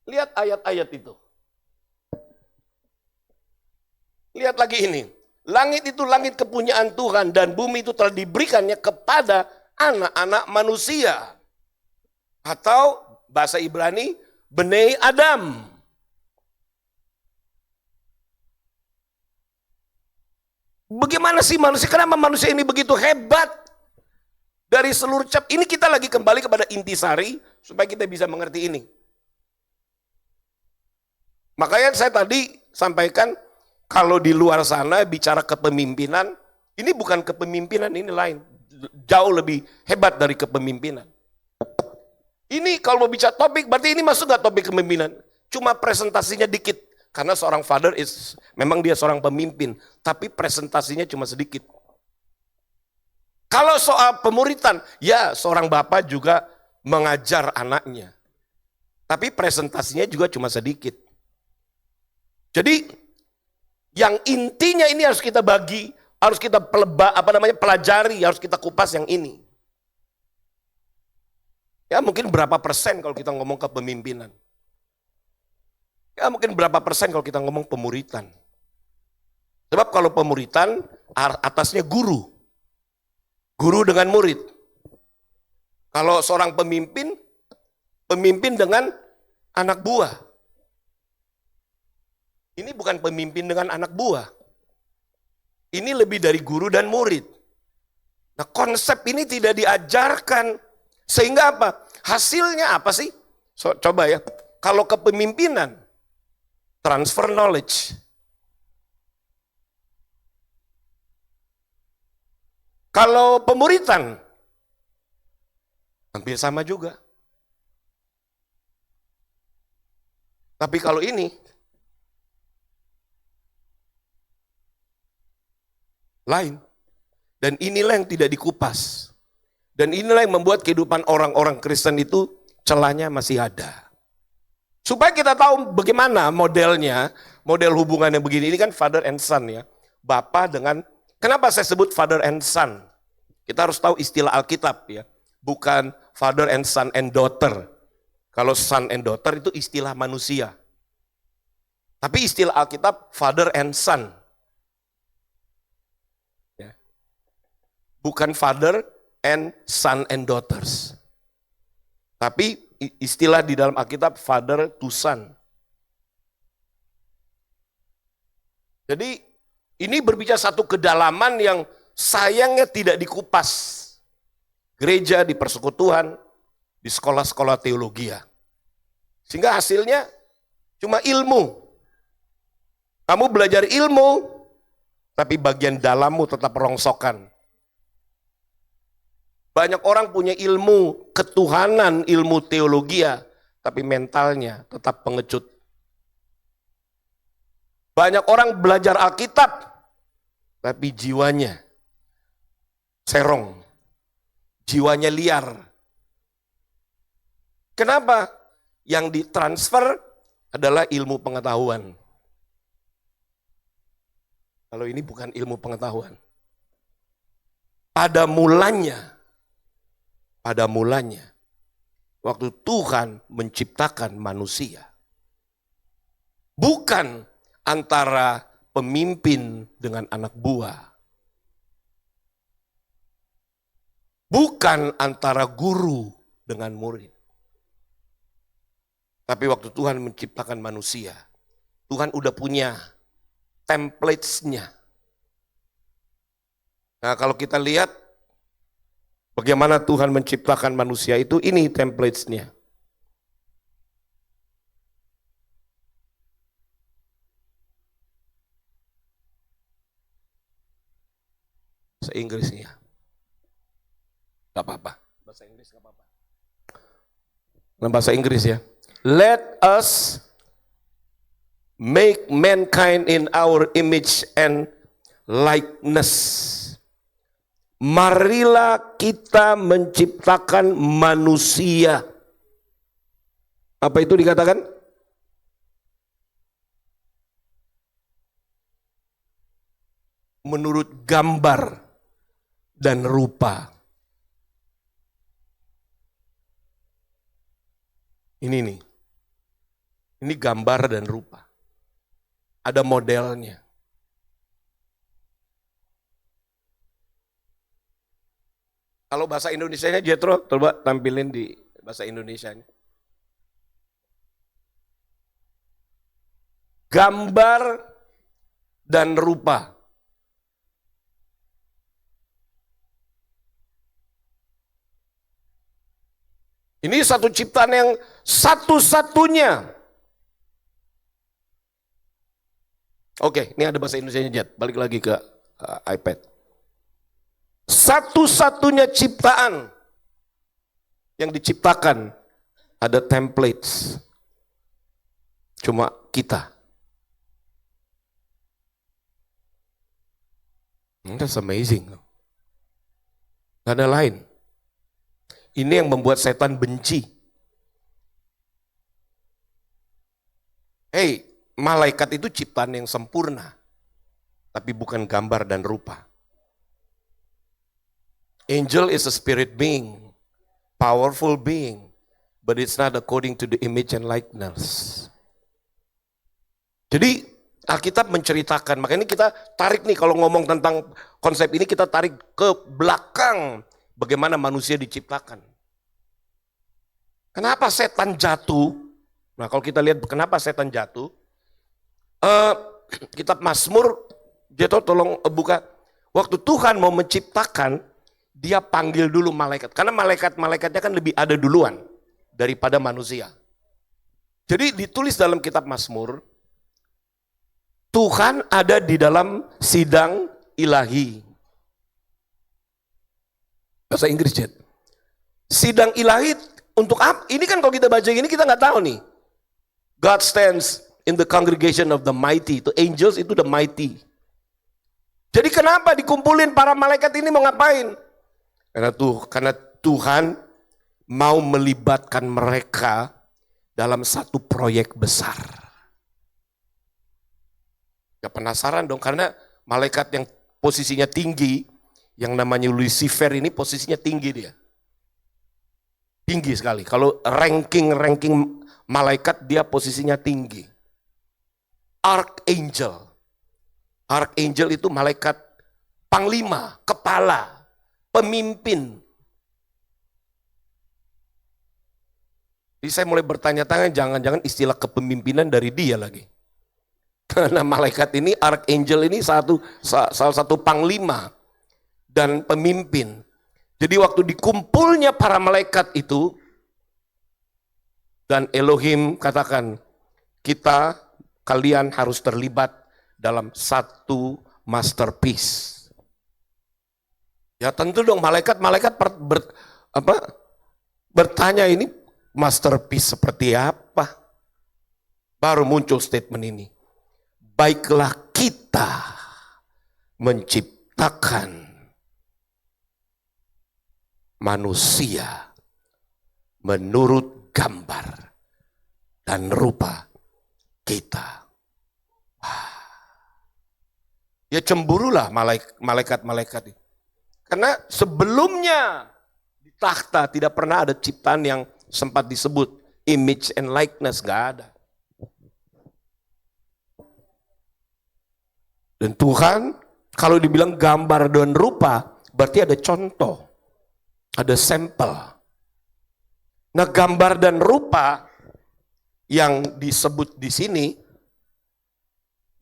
S2: Lihat ayat-ayat itu. Lihat lagi ini. Langit itu langit kepunyaan Tuhan dan bumi itu telah diberikannya kepada anak-anak manusia. Atau bahasa Ibrani, Bnei Adam. Bagaimana sih manusia? Kenapa manusia ini begitu hebat? Dari seluruh ini kita lagi kembali kepada intisari supaya kita bisa mengerti ini. Makanya saya tadi sampaikan, kalau di luar sana bicara kepemimpinan, ini bukan kepemimpinan, ini lain. Jauh lebih hebat dari kepemimpinan. Ini kalau mau bicara topik, berarti ini masuk gak topik kepemimpinan? Cuma presentasinya dikit. Karena seorang father memang dia seorang pemimpin, tapi presentasinya cuma sedikit. Kalau soal pemuritan, ya seorang bapak juga mengajar anaknya. Tapi presentasinya juga cuma sedikit. Jadi yang intinya ini harus kita bagi, harus kita pelajari, harus kita kupas yang ini. Ya mungkin berapa persen kalau kita ngomong kepemimpinan. Ya mungkin berapa persen kalau kita ngomong pemuritan. Sebab kalau pemuritan, atasnya guru. Guru dengan murid. Kalau seorang pemimpin, pemimpin dengan anak buah. Ini bukan pemimpin dengan anak buah. Ini lebih dari guru dan murid. Nah, konsep ini tidak diajarkan. Sehingga apa? Hasilnya apa sih? Coba ya. Kalau kepemimpinan, transfer knowledge. Kalau pemuritan, hampir sama juga. Tapi kalau ini, lain. Dan inilah yang tidak dikupas. Dan inilah yang membuat kehidupan orang-orang Kristen itu celahnya masih ada. Supaya kita tahu bagaimana modelnya, model hubungannya begini. Ini kan father and son ya. Bapa dengan, kenapa saya sebut father and son? Kita harus tahu istilah Alkitab ya. Bukan father and son and daughter. Kalau son and daughter itu istilah manusia. Tapi istilah Alkitab father and son. Bukan father and son and daughters. Tapi istilah di dalam Alkitab father to son. Jadi ini berbicara satu kedalaman yang sayangnya tidak dikupas. Gereja, di persekutuan, di sekolah-sekolah teologi. Sehingga hasilnya cuma ilmu. Kamu belajar ilmu, tapi bagian dalammu tetap rongsokan. Banyak orang punya ilmu ketuhanan, ilmu teologia, tapi mentalnya tetap pengecut. Banyak orang belajar Alkitab, tapi jiwanya serong, jiwanya liar. Kenapa? Yang ditransfer adalah ilmu pengetahuan. Kalau ini bukan ilmu pengetahuan. Pada mulanya, waktu Tuhan menciptakan manusia, bukan antara pemimpin dengan anak buah, bukan antara guru dengan murid. Tapi waktu Tuhan menciptakan manusia, Tuhan udah punya templates-nya. Nah, kalau kita lihat bagaimana Tuhan menciptakan manusia itu, ini templates-nya. Bahasa Inggrisnya. Gak apa-apa. Bahasa Inggris gak apa-apa. Nah, bahasa Inggris ya. Let us make mankind in our image and likeness. Marilah kita menciptakan manusia. Apa itu dikatakan? Menurut gambar dan rupa. Ini nih. Ini gambar dan rupa. Ada modelnya. Kalau bahasa Indonesianya Jethro, coba tampilin di bahasa Indonesianya. Gambar dan rupa. Ini satu ciptaan yang satu-satunya. Oke, ini ada bahasa Indonesianya Jet. Balik lagi ke iPad. Satu-satunya ciptaan yang diciptakan ada templates. Cuma kita. That's amazing. Gak ada lain. Ini yang membuat setan benci. Hey, malaikat itu ciptaan yang sempurna, tapi bukan gambar dan rupa. Angel is a spirit being, powerful being, but it's not according to the image and likeness. Jadi Alkitab menceritakan, makanya kita tarik nih kalau ngomong tentang konsep ini, kita tarik ke belakang bagaimana manusia diciptakan. Kenapa setan jatuh? Nah, kalau kita lihat kenapa setan jatuh, kitab Mazmur, Jethro tolong buka. Waktu Tuhan mau menciptakan, dia panggil dulu malaikat. Karena malaikat-malaikatnya kan lebih ada duluan daripada manusia. Jadi ditulis dalam kitab Mazmur, Tuhan ada di dalam sidang ilahi. Bahasa Inggris, Jet. Sidang ilahi untuk apa? Ini kan kalau kita baca ini kita nggak tahu nih. God stands in the congregation of the mighty. Itu angels, itu the mighty. Jadi kenapa dikumpulin para malaikat ini mau ngapain? Karena Tuhan mau melibatkan mereka dalam satu proyek besar. Ya penasaran dong, karena malaikat yang posisinya tinggi, yang namanya Lucifer ini posisinya tinggi dia. Tinggi sekali. Kalau ranking malaikat dia posisinya tinggi. Archangel. Archangel itu malaikat panglima, kepala, pemimpin. Jadi saya mulai bertanya-tanya, jangan-jangan istilah kepemimpinan dari dia lagi. Karena malaikat ini, Archangel ini salah satu panglima dan pemimpin. Jadi waktu dikumpulnya para malaikat itu, dan Elohim katakan, kalian harus terlibat dalam satu masterpiece. Ya tentu dong malaikat bertanya ini masterpiece seperti apa. Baru muncul statement ini. Baiklah kita menciptakan manusia menurut gambar dan rupa kita. Ya cemburulah malaikat-malaikat itu. Karena sebelumnya di takhta tidak pernah ada ciptaan yang sempat disebut image and likeness, gak ada. Dan Tuhan kalau dibilang gambar dan rupa berarti ada contoh, ada sampel. Nah gambar dan rupa yang disebut di sini,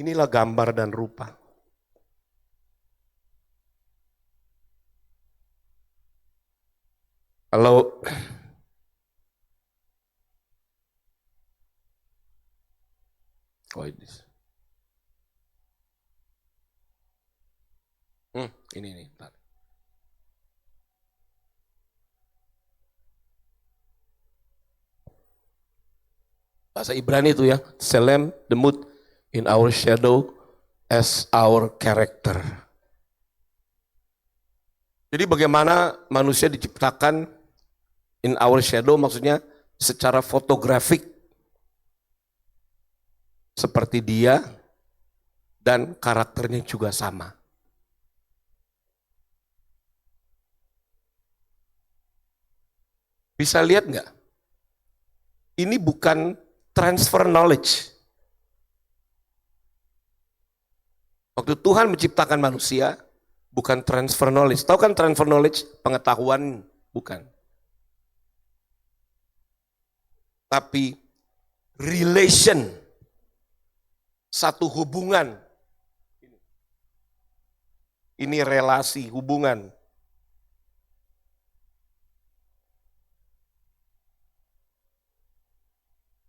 S2: inilah gambar dan rupa. Kalau ini nih, bentar. Bahasa Ibrani itu ya, Selem, the mood in our shadow as our character. Jadi bagaimana manusia diciptakan in our shadow, maksudnya secara fotografik seperti dia dan karakternya juga sama. Bisa lihat nggak? Ini bukan transfer knowledge. Waktu Tuhan menciptakan manusia, bukan transfer knowledge. Tahu kan transfer knowledge? Pengetahuan, bukan. Tapi relation, satu hubungan. Ini relasi, hubungan.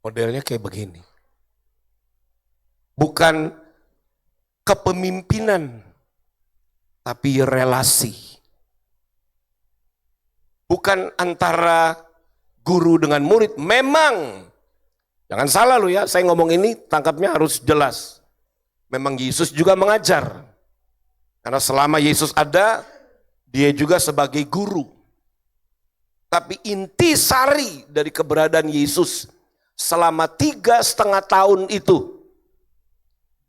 S2: Modelnya kayak begini. Bukan kepemimpinan, tapi relasi. Bukan antara guru dengan murid. Memang, jangan salah lu ya, saya ngomong ini tangkapnya harus jelas. Memang Yesus juga mengajar. Karena selama Yesus ada, dia juga sebagai guru. Tapi inti sari dari keberadaan Yesus selama 3,5 tahun itu,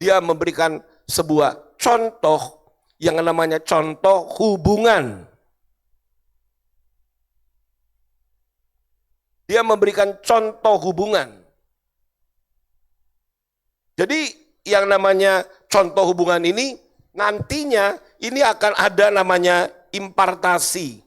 S2: dia memberikan sebuah contoh yang namanya contoh hubungan. Dia memberikan contoh hubungan. Jadi yang namanya contoh hubungan ini nantinya ini akan ada namanya impartasi.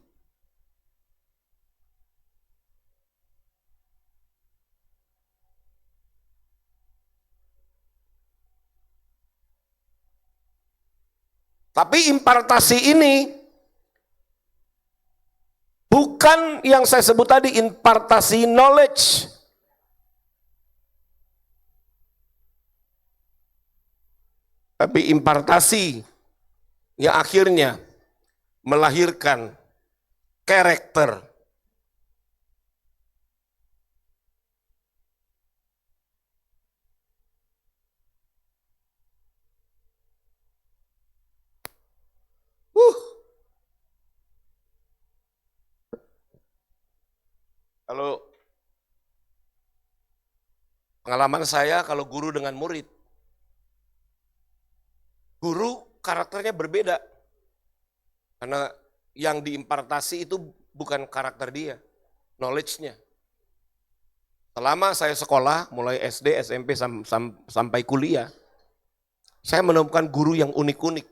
S2: Tapi impartasi ini bukan yang saya sebut tadi impartasi knowledge. Tapi impartasi yang akhirnya melahirkan karakter. Kalau pengalaman saya kalau guru dengan murid, guru karakternya berbeda. Karena yang diimpartasi itu bukan karakter dia, knowledge-nya. Selama saya sekolah, mulai SD, SMP sampai kuliah, saya menemukan guru yang unik-unik.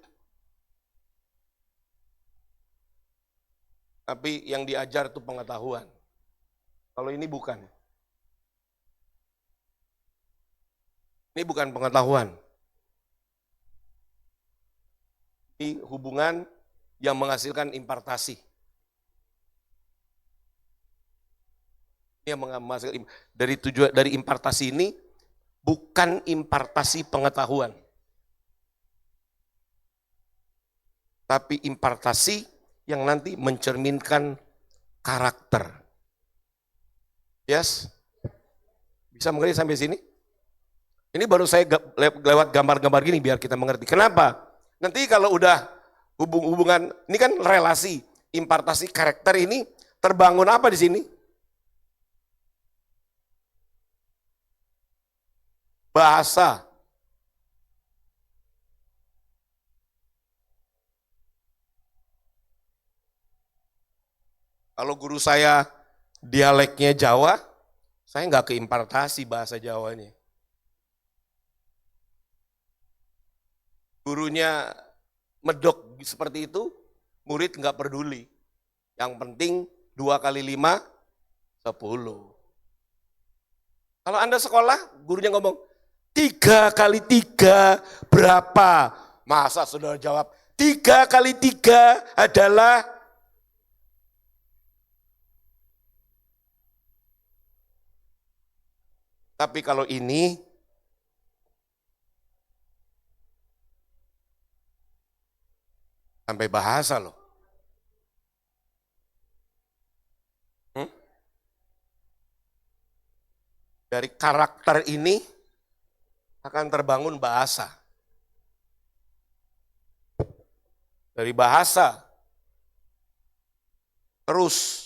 S2: Tapi yang diajar itu pengetahuan. Kalau ini bukan. Ini bukan pengetahuan. Ini hubungan yang menghasilkan impartasi. Ini yang menghasilkan dari impartasi ini bukan impartasi pengetahuan. Tapi impartasi yang nanti mencerminkan karakter. Yes? Bisa mengerti sampai sini? Ini baru saya lewat gambar-gambar gini biar kita mengerti. Kenapa? Nanti kalau udah hubungan, ini kan relasi, impartasi karakter ini terbangun apa di sini? Bahasa. Kalau guru saya dialeknya Jawa, saya nggak keimpartasi bahasa Jawanya. Gurunya medok seperti itu, murid nggak peduli. Yang penting 2 kali 5, 10. Kalau Anda sekolah, gurunya ngomong, 3 kali 3 berapa? Masa saudara jawab, 3 kali 3 adalah... Tapi kalau ini, sampai bahasa loh. Dari karakter ini akan terbangun bahasa. Dari bahasa, terus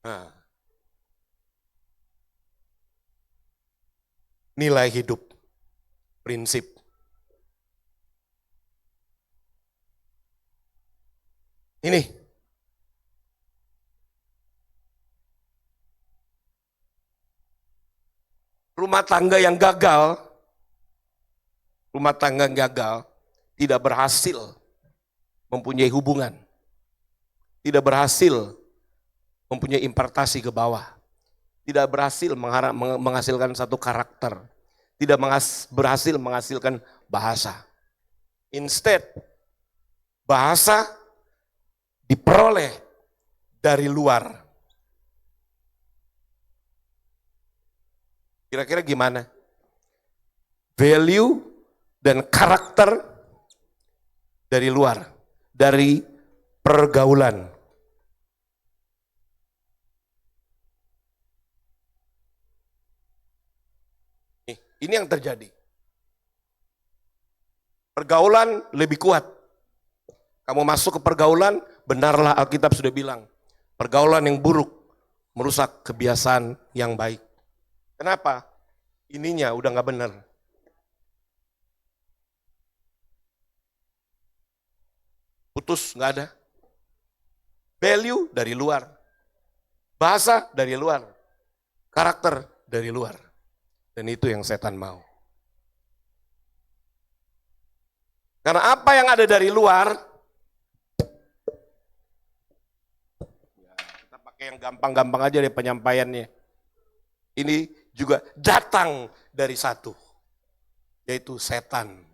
S2: nah, nilai hidup, prinsip. Ini. Rumah tangga yang gagal tidak berhasil mempunyai hubungan. Tidak berhasil mempunyai impartasi ke bawah. Tidak berhasil menghasilkan satu karakter. Tidak berhasil menghasilkan bahasa. Instead, bahasa diperoleh dari luar. Kira-kira gimana? Value dan karakter dari luar, dari pergaulan. Ini yang terjadi. Pergaulan lebih kuat. Kamu masuk ke pergaulan, benarlah Alkitab sudah bilang, pergaulan yang buruk merusak kebiasaan yang baik. Kenapa? Ininya udah nggak benar. Putus, nggak ada. Value dari luar. Bahasa dari luar. Karakter dari luar. Dan itu yang setan mau. Karena apa yang ada dari luar, ya, kita pakai yang gampang-gampang aja deh penyampaiannya. Ini juga datang dari satu, yaitu setan.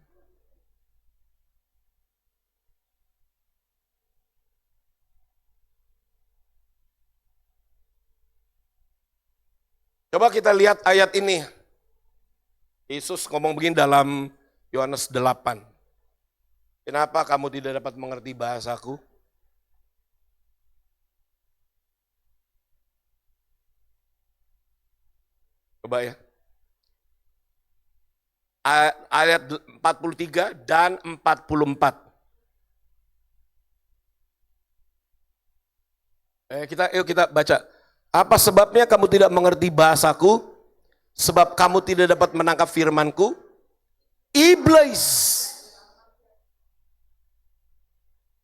S2: Coba kita lihat ayat ini. Yesus ngomong begini dalam Yohanes 8. Kenapa kamu tidak dapat mengerti bahasaku? Coba ya. Ayat 43 dan 44. Yuk kita baca. Apa sebabnya kamu tidak mengerti bahasaku? Sebab kamu tidak dapat menangkap firmanku? Iblis.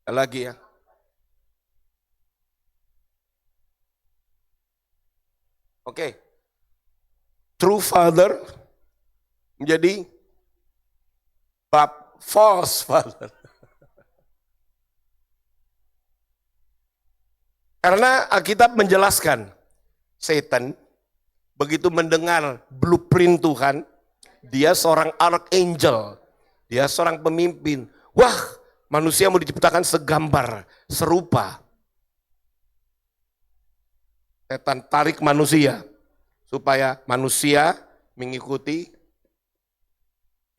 S2: Lagi ya. Oke. True father menjadi false father. Karena Alkitab menjelaskan, setan begitu mendengar blueprint Tuhan, dia seorang archangel, dia seorang pemimpin. Wah, manusia mau diciptakan segambar, serupa. Setan tarik manusia, supaya manusia mengikuti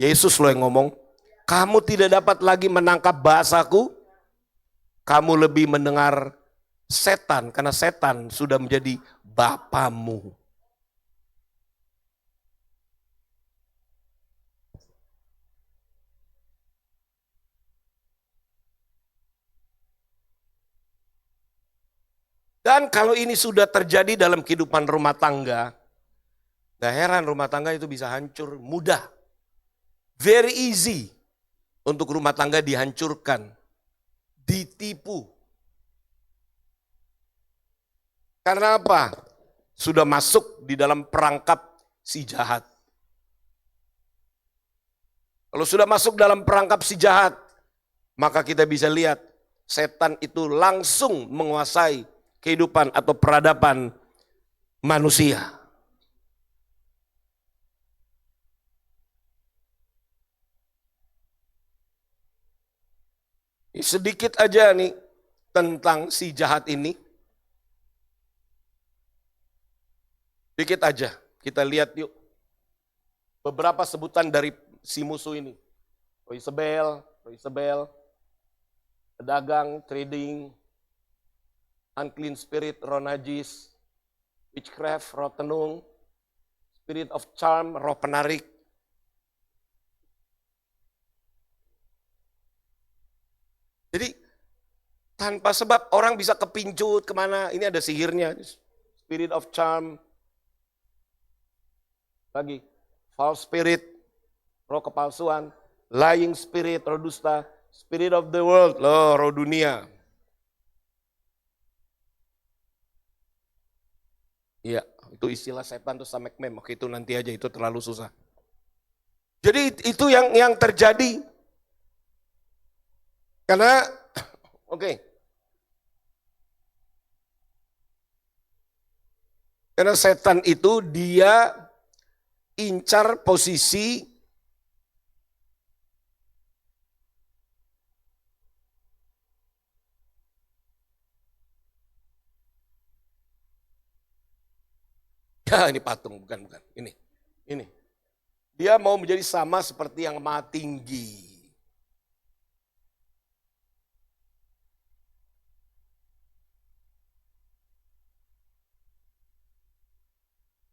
S2: Yesus loh yang ngomong, kamu tidak dapat lagi menangkap bahasaku, kamu lebih mendengar setan, karena setan sudah menjadi bapamu. Dan kalau ini sudah terjadi dalam kehidupan rumah tangga, gak heran rumah tangga itu bisa hancur mudah. Very easy untuk rumah tangga dihancurkan, ditipu. Karena apa? Sudah masuk di dalam perangkap si jahat. Kalau sudah masuk dalam perangkap si jahat, maka kita bisa lihat setan itu langsung menguasai kehidupan atau peradaban manusia. Sedikit aja nih tentang si jahat ini. Sedikit aja, kita lihat yuk. Beberapa sebutan dari si musuh ini. Isabel, pedagang, trading, unclean spirit, roh najis, witchcraft, roh tenung, spirit of charm, roh penarik. Jadi tanpa sebab orang bisa kepincut kemana, ini ada sihirnya. Spirit of charm, lagi false spirit, roh kepalsuan, lying spirit, roh dusta, spirit of the world, loh, roh dunia. Iya, itu istilah setan tuh samek mem. Oke, itu nanti aja, itu terlalu susah. Jadi itu yang terjadi. Karena Karena setan itu dia incar posisi ya ini patung, bukan. Ini. Dia mau menjadi sama seperti yang maha tinggi.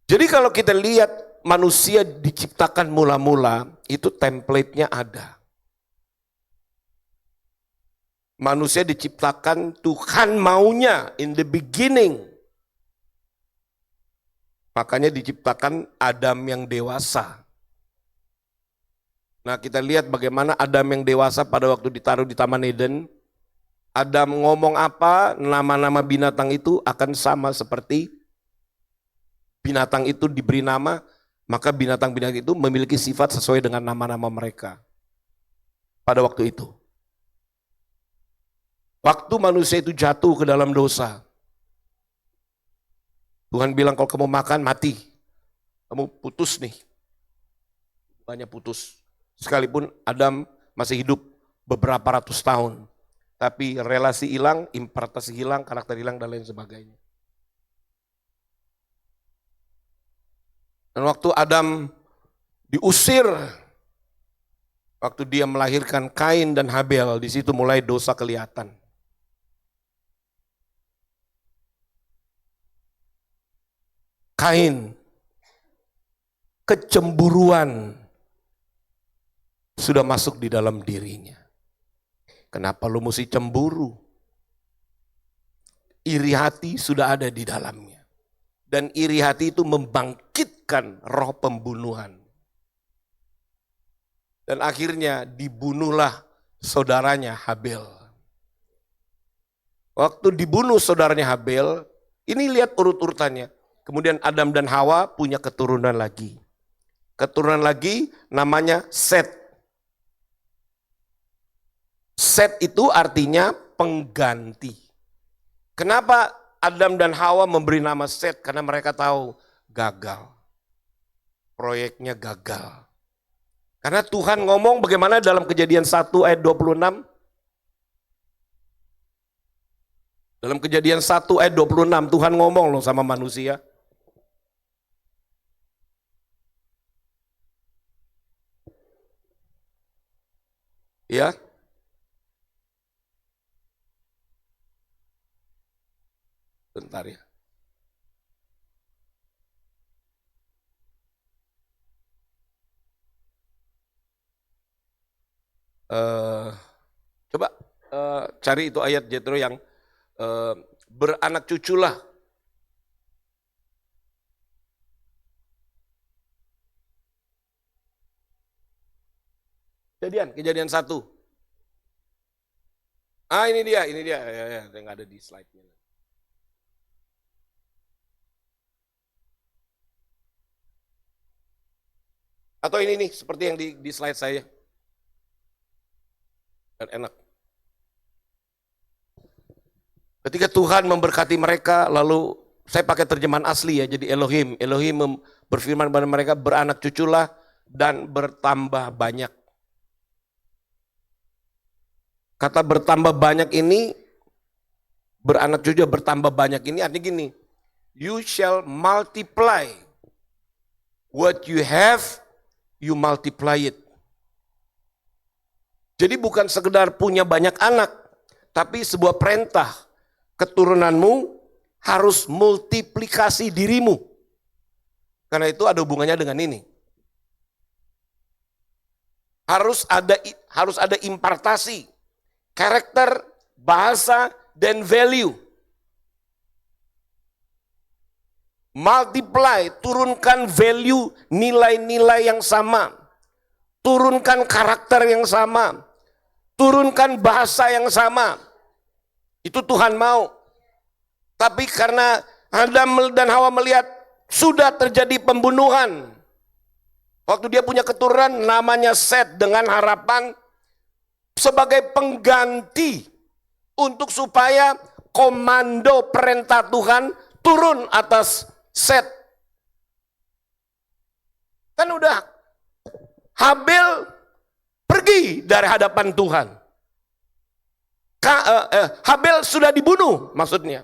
S2: Jadi kalau kita lihat manusia diciptakan mula-mula, itu template-nya ada. Manusia diciptakan Tuhan maunya in the beginning. Makanya diciptakan Adam yang dewasa. Nah, kita lihat bagaimana Adam yang dewasa pada waktu ditaruh di Taman Eden. Adam ngomong apa, nama-nama binatang itu akan sama seperti binatang itu diberi nama, maka binatang-binatang itu memiliki sifat sesuai dengan nama-nama mereka. Pada waktu itu. Waktu manusia itu jatuh ke dalam dosa, Tuhan bilang kalau kamu makan mati, kamu putus nih. Banyak putus. Sekalipun Adam masih hidup beberapa ratus tahun. Tapi relasi hilang, impartasi hilang, karakter hilang, dan lain sebagainya. Dan waktu Adam diusir, waktu dia melahirkan Kain dan Habel, di situ mulai dosa kelihatan. Kain, kecemburuan sudah masuk di dalam dirinya. Kenapa lu mesti cemburu? Iri hati sudah ada di dalamnya. Dan iri hati itu membangkitkan roh pembunuhan. Dan akhirnya dibunuhlah saudaranya Habel. Waktu dibunuh saudaranya Habel, ini lihat urut-urutannya. Kemudian Adam dan Hawa punya keturunan lagi. Keturunan lagi namanya Set. Set itu artinya pengganti. Kenapa Adam dan Hawa memberi nama Set? Karena mereka tahu gagal. Proyeknya gagal. Karena Tuhan ngomong bagaimana dalam Kejadian 1 ayat 26. Dalam Kejadian 1 ayat 26 Tuhan ngomong loh sama manusia. Ya. Bentar ya. Coba cari itu ayat Jethro yang beranak cuculah. Kejadian 1. Ini dia. Ya, nggak ada di slide-nya. Atau ini nih, seperti yang di slide saya. Dan enak. Ketika Tuhan memberkati mereka, lalu saya pakai terjemahan asli ya, jadi Elohim. Elohim berfirman kepada mereka, beranak cuculah dan bertambah banyak. Kata bertambah banyak ini, beranak cucu bertambah banyak ini artinya gini, you shall multiply what you have, you multiply it. Jadi bukan sekedar punya banyak anak, tapi sebuah perintah, keturunanmu harus multiplikasi dirimu. Karena itu ada hubungannya dengan ini. Harus ada impartasi, karakter, bahasa, dan value. Multiply, turunkan value, nilai-nilai yang sama. Turunkan karakter yang sama. Turunkan bahasa yang sama. Itu Tuhan mau. Tapi karena Adam dan Hawa melihat sudah terjadi pembunuhan. Waktu dia punya keturunan namanya Set dengan harapan sebagai pengganti untuk supaya komando perintah Tuhan turun atas Set. Kan udah Habil pergi dari hadapan Tuhan. Habil sudah dibunuh maksudnya.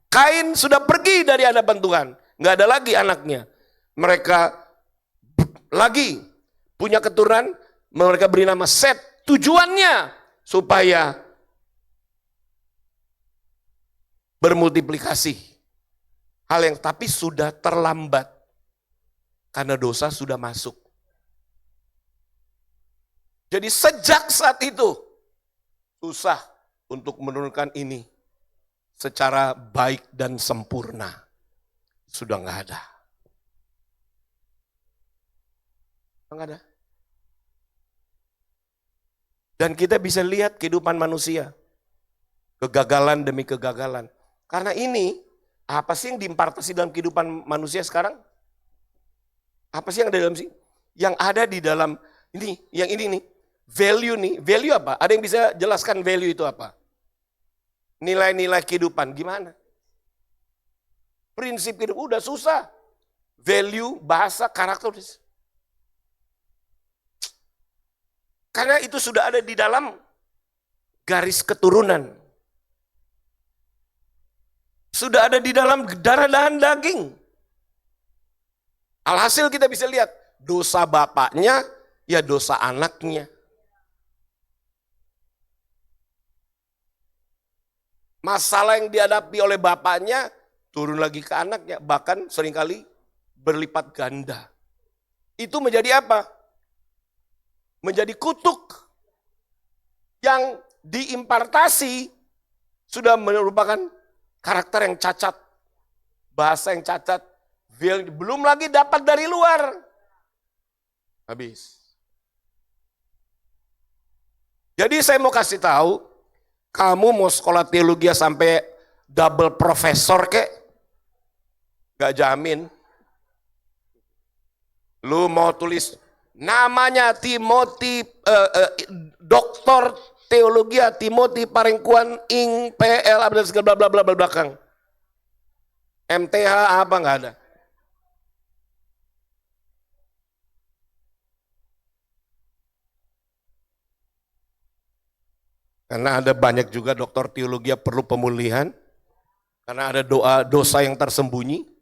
S2: Kain sudah pergi dari hadapan Tuhan. Nggak ada lagi anaknya. Mereka lagi punya keturunan, mereka beri nama Set. Tujuannya supaya bermultiplikasi. Hal yang tapi sudah terlambat. Karena dosa sudah masuk. Jadi sejak saat itu susah untuk menurunkan ini secara baik dan sempurna. Sudah nggak ada. Nggak ada. Dan kita bisa lihat kehidupan manusia. Kegagalan demi kegagalan. Karena ini, apa sih yang diimpartasi dalam kehidupan manusia sekarang? Apa sih yang ada dalam sih? Yang ada di dalam ini, yang ini nih. Value nih, value apa? Ada yang bisa jelaskan value itu apa? Nilai-nilai kehidupan, gimana? Prinsip hidup, udah susah. Value, bahasa, karakter. Karena itu sudah ada di dalam garis keturunan. Sudah ada di dalam darah dan daging. Alhasil kita bisa lihat, dosa bapaknya, ya dosa anaknya. Masalah yang dihadapi oleh bapaknya, turun lagi ke anaknya, bahkan seringkali berlipat ganda. Itu menjadi apa? Menjadi kutuk yang diimpartasi sudah merupakan karakter yang cacat, bahasa yang cacat, belum lagi dapat dari luar. Habis. Jadi saya mau kasih tahu, kamu mau sekolah teologi sampai double profesor kek, gak jamin. Lu mau tulis namanya Timothy, doktor teologi Timothy Parengkuan ing PL dan segala bla bla bla belakang. MTH apa nggak ada. Karena ada banyak juga doktor teologi yang perlu pemulihan. Karena ada dosa yang tersembunyi.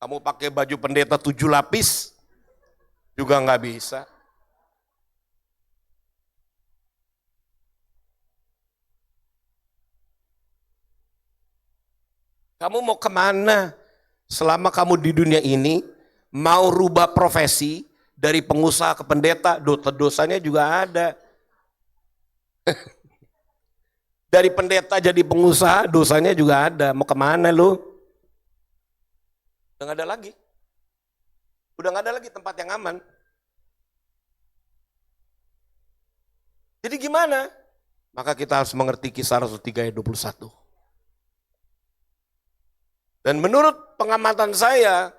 S2: Kamu pakai baju pendeta 7 lapis. juga nggak bisa. Kamu mau kemana? Selama kamu di dunia ini, mau rubah profesi dari pengusaha ke pendeta, dosanya juga ada. Dari pendeta jadi pengusaha, dosanya juga ada. Mau kemana lu? Udah gak ada lagi. Udah gak ada lagi tempat yang aman. Jadi gimana? Maka kita harus mengerti Kisah Rasul 3 ayat 21. Dan menurut pengamatan saya,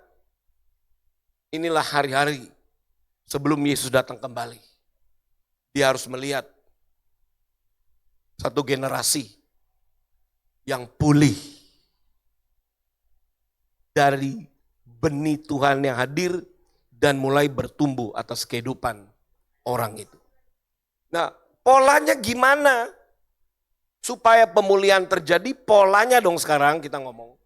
S2: inilah hari-hari sebelum Yesus datang kembali. Dia harus melihat satu generasi yang pulih dari benih Tuhan yang hadir dan mulai bertumbuh atas kehidupan orang itu. Nah, polanya gimana supaya pemulihan terjadi? Polanya dong sekarang kita ngomong.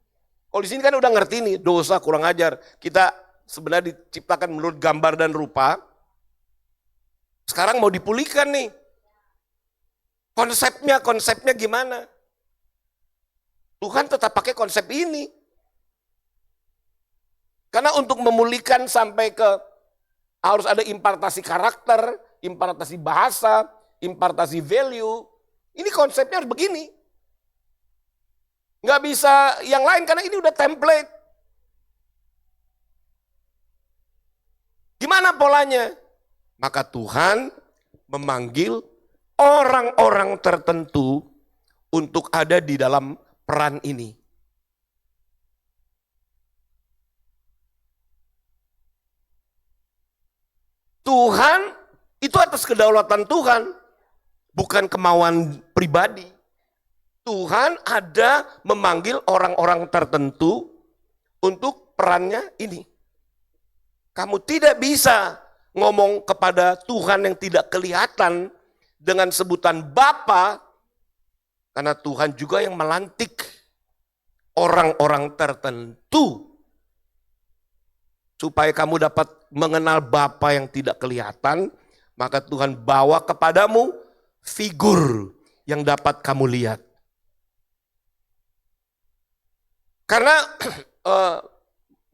S2: Kalau di sini kan udah ngerti nih, dosa kurang ajar. Kita sebenarnya diciptakan menurut gambar dan rupa. Sekarang mau dipulihkan nih. Konsepnya gimana? Tuhan tetap pakai konsep ini. Karena untuk memulihkan sampai ke harus ada impartasi karakter, impartasi bahasa, impartasi value. Ini konsepnya harus begini. Nggak bisa yang lain karena ini udah template. Gimana polanya? Maka Tuhan memanggil orang-orang tertentu untuk ada di dalam peran ini. Tuhan itu atas kedaulatan Tuhan, bukan kemauan pribadi. Tuhan ada memanggil orang-orang tertentu untuk perannya ini. Kamu tidak bisa ngomong kepada Tuhan yang tidak kelihatan dengan sebutan Bapa, karena Tuhan juga yang melantik orang-orang tertentu supaya kamu dapat mengenal Bapa yang tidak kelihatan, maka Tuhan bawa kepadamu figur yang dapat kamu lihat. Karena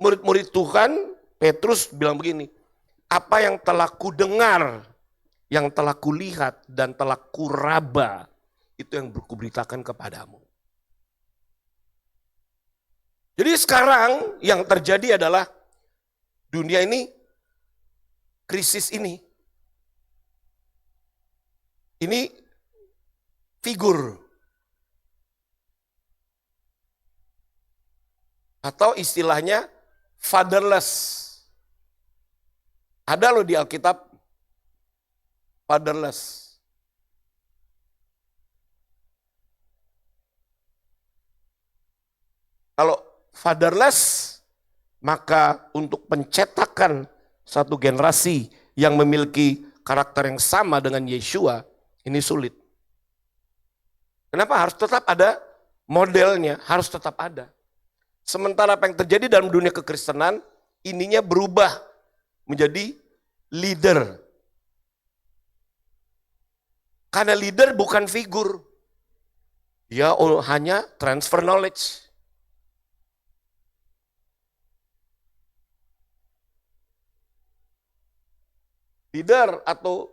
S2: murid-murid Tuhan, Petrus bilang begini, apa yang telah kudengar, yang telah kulihat, dan telah kuraba, itu yang kuberitakan kepadamu. Jadi sekarang yang terjadi adalah dunia ini, krisis ini. Ini figur. Atau istilahnya fatherless. Ada loh di Alkitab fatherless. Kalau fatherless, maka untuk pencetakan satu generasi yang memiliki karakter yang sama dengan Yeshua, ini sulit. Kenapa? Harus tetap ada modelnya, harus tetap ada. Sementara apa yang terjadi dalam dunia kekristenan, ininya berubah menjadi leader. Karena leader bukan figur. Dia hanya transfer knowledge. Leader atau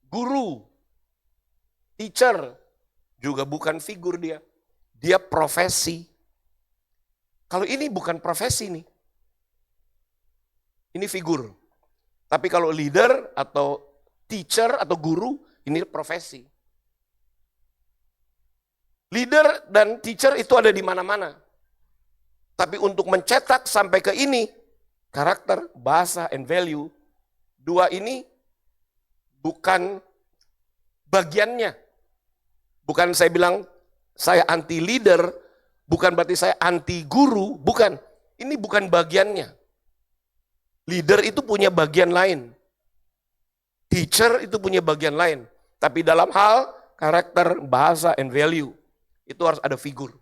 S2: guru, teacher, juga bukan figur dia. Dia profesi. Kalau ini bukan profesi nih. Ini figur. Tapi kalau leader atau teacher atau guru, ini profesi. Leader dan teacher itu ada di mana-mana. Tapi untuk mencetak sampai ke ini, karakter, bahasa, and value, dua ini bukan bagiannya. Bukan saya bilang saya anti leader, bukan berarti saya anti guru, bukan. Ini bukan bagiannya. Leader itu punya bagian lain. Teacher itu punya bagian lain. Tapi dalam hal karakter, bahasa, and value, itu harus ada figur.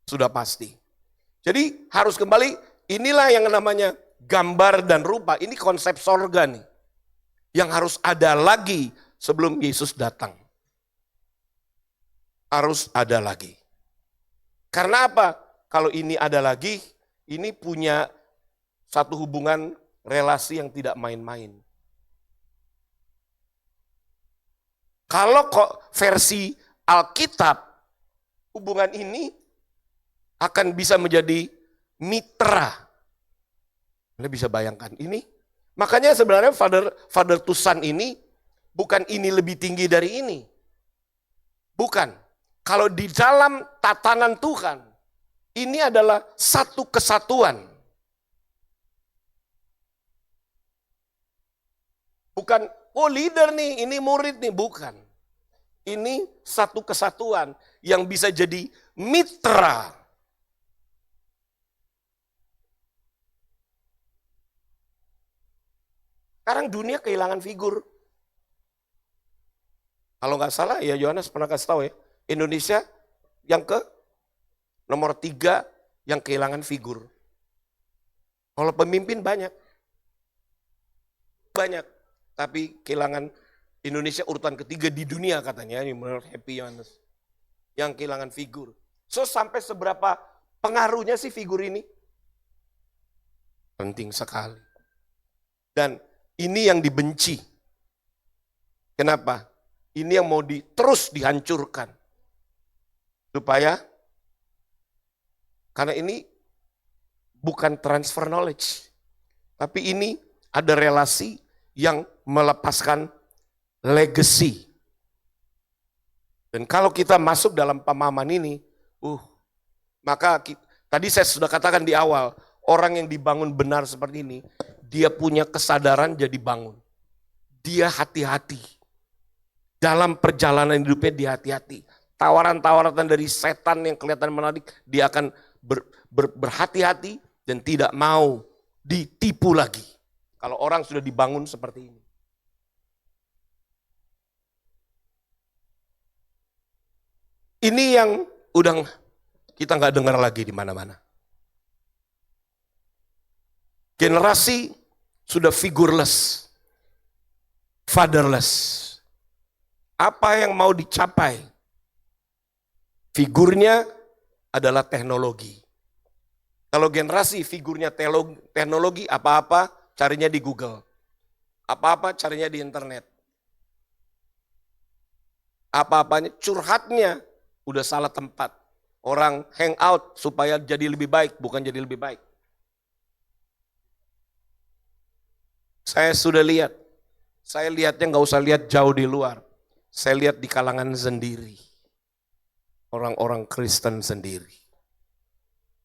S2: Sudah pasti. Jadi harus kembali, Inilah yang namanya gambar dan rupa. Ini konsep sorga nih. Yang harus ada lagi sebelum Yesus datang. Harus ada lagi. Karena apa? Kalau ini ada lagi, ini punya satu hubungan relasi yang tidak main-main. Kalau kok versi Alkitab, hubungan ini akan bisa menjadi mitra. Anda bisa bayangkan ini. Makanya sebenarnya father to son ini, bukan ini lebih tinggi dari ini. Bukan. Kalau di dalam tatanan Tuhan, ini adalah satu kesatuan. Bukan, oh leader nih, ini murid nih. Bukan. Ini satu kesatuan yang bisa jadi mitra. Sekarang dunia kehilangan figur. Kalau nggak salah, ya Yohanes pernah kasih tahu ya, Indonesia yang nomor 3 yang kehilangan figur. Kalau pemimpin banyak. Banyak. Tapi kehilangan Indonesia urutan ketiga di dunia katanya. Ini menurut Happy Yohanes. Yang kehilangan figur. So sampai seberapa pengaruhnya sih figur ini? Penting sekali. Dan ini yang dibenci. Kenapa? Ini yang mau terus dihancurkan. Supaya, karena ini bukan transfer knowledge. Tapi ini ada relasi yang melepaskan legacy. Dan kalau kita masuk dalam pemahaman ini, maka tadi saya sudah katakan di awal, orang yang dibangun benar seperti ini, dia punya kesadaran jadi bangun. Dia hati-hati. Dalam perjalanan hidupnya dia hati-hati. Tawaran-tawaran dari setan yang kelihatan menarik, dia akan berhati-hati dan tidak mau ditipu lagi. Kalau orang sudah dibangun seperti ini. Ini yang udah kita nggak dengar lagi di mana-mana. Generasi sudah figureless, fatherless. Apa yang mau dicapai? Figurnya adalah teknologi. Kalau generasi figurnya teknologi, apa-apa carinya di Google. Apa-apa carinya di internet. Apa-apanya curhatnya udah salah tempat. Orang hangout supaya jadi lebih baik, bukan jadi lebih baik. Saya sudah lihat. Saya lihatnya nggak usah lihat jauh di luar. Saya lihat di kalangan sendiri. Orang-orang Kristen sendiri.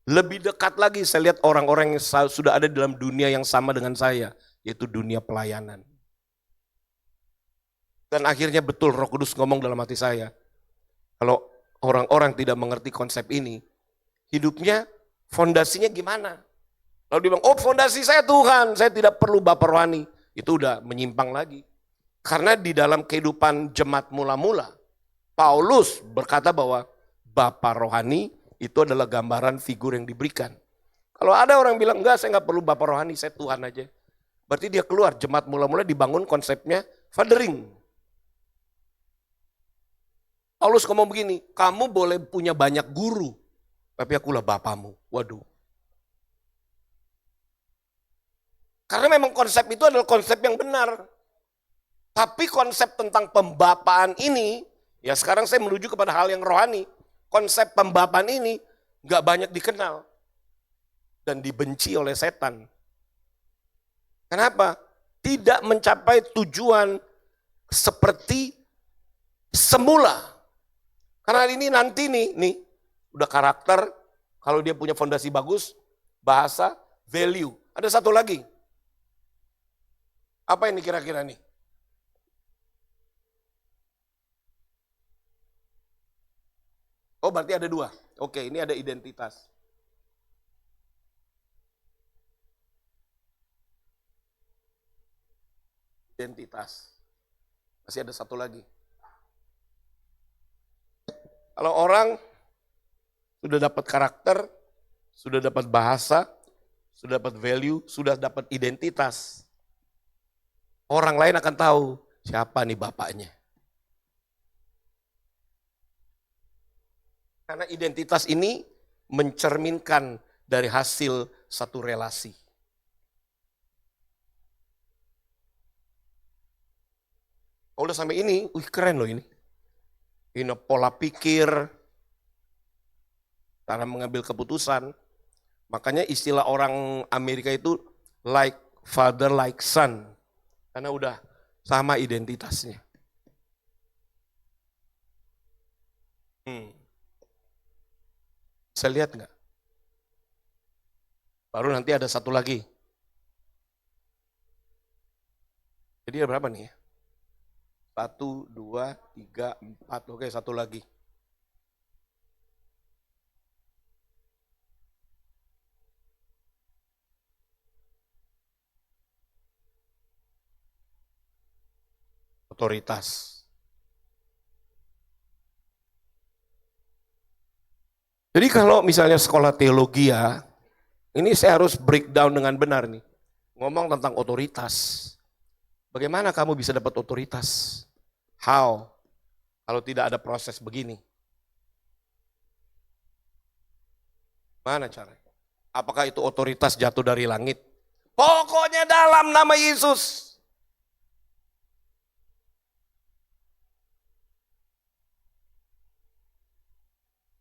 S2: Lebih dekat lagi saya lihat orang-orang yang sudah ada dalam dunia yang sama dengan saya. Yaitu dunia pelayanan. Dan akhirnya betul Roh Kudus ngomong dalam hati saya. Kalau orang-orang tidak mengerti konsep ini, hidupnya fondasinya gimana? Lalu dia bilang, oh fondasi saya Tuhan, saya tidak perlu Bapak rohani. Itu udah menyimpang lagi. Karena di dalam kehidupan jemaat mula-mula, Paulus berkata bahwa Bapak rohani itu adalah gambaran figur yang diberikan. Kalau ada orang bilang, enggak saya nggak perlu Bapak rohani, saya Tuhan aja. Berarti dia keluar, jemaat mula-mula dibangun konsepnya fathering. Paulus ngomong begini, kamu boleh punya banyak guru, tapi akulah bapamu. Waduh. Karena memang konsep itu adalah konsep yang benar. Tapi konsep tentang pembapaan ini, ya sekarang saya menuju kepada hal yang rohani. Konsep pembapaan ini gak banyak dikenal. Dan dibenci oleh setan. Kenapa? Tidak mencapai tujuan seperti semula. Karena ini nanti nih, udah karakter, kalau dia punya fondasi bagus, bahasa, value. Ada satu lagi. Apa ini kira-kira nih? Oh berarti ada 2. Oke, ini ada identitas. Identitas. Masih ada satu lagi. Kalau orang sudah dapat karakter, sudah dapat bahasa, sudah dapat value, sudah dapat identitas. Orang lain akan tahu siapa nih bapaknya. Karena identitas ini mencerminkan dari hasil satu relasi. Kalau udah sampai ini, keren loh ini. Ini pola pikir, cara mengambil keputusan. Makanya istilah orang Amerika itu like father, like son. Karena udah sama identitasnya. Bisa lihat nggak? Baru nanti ada satu lagi. Jadi ada berapa nih? 1, 2, 3, 4. Oke, satu lagi. Otoritas. Jadi kalau misalnya sekolah teologi ya, ini saya harus breakdown dengan benar nih. Ngomong tentang otoritas. Bagaimana kamu bisa dapat otoritas? How? Kalau tidak ada proses begini. Mana caranya? Apakah itu otoritas jatuh dari langit? Pokoknya dalam nama Yesus.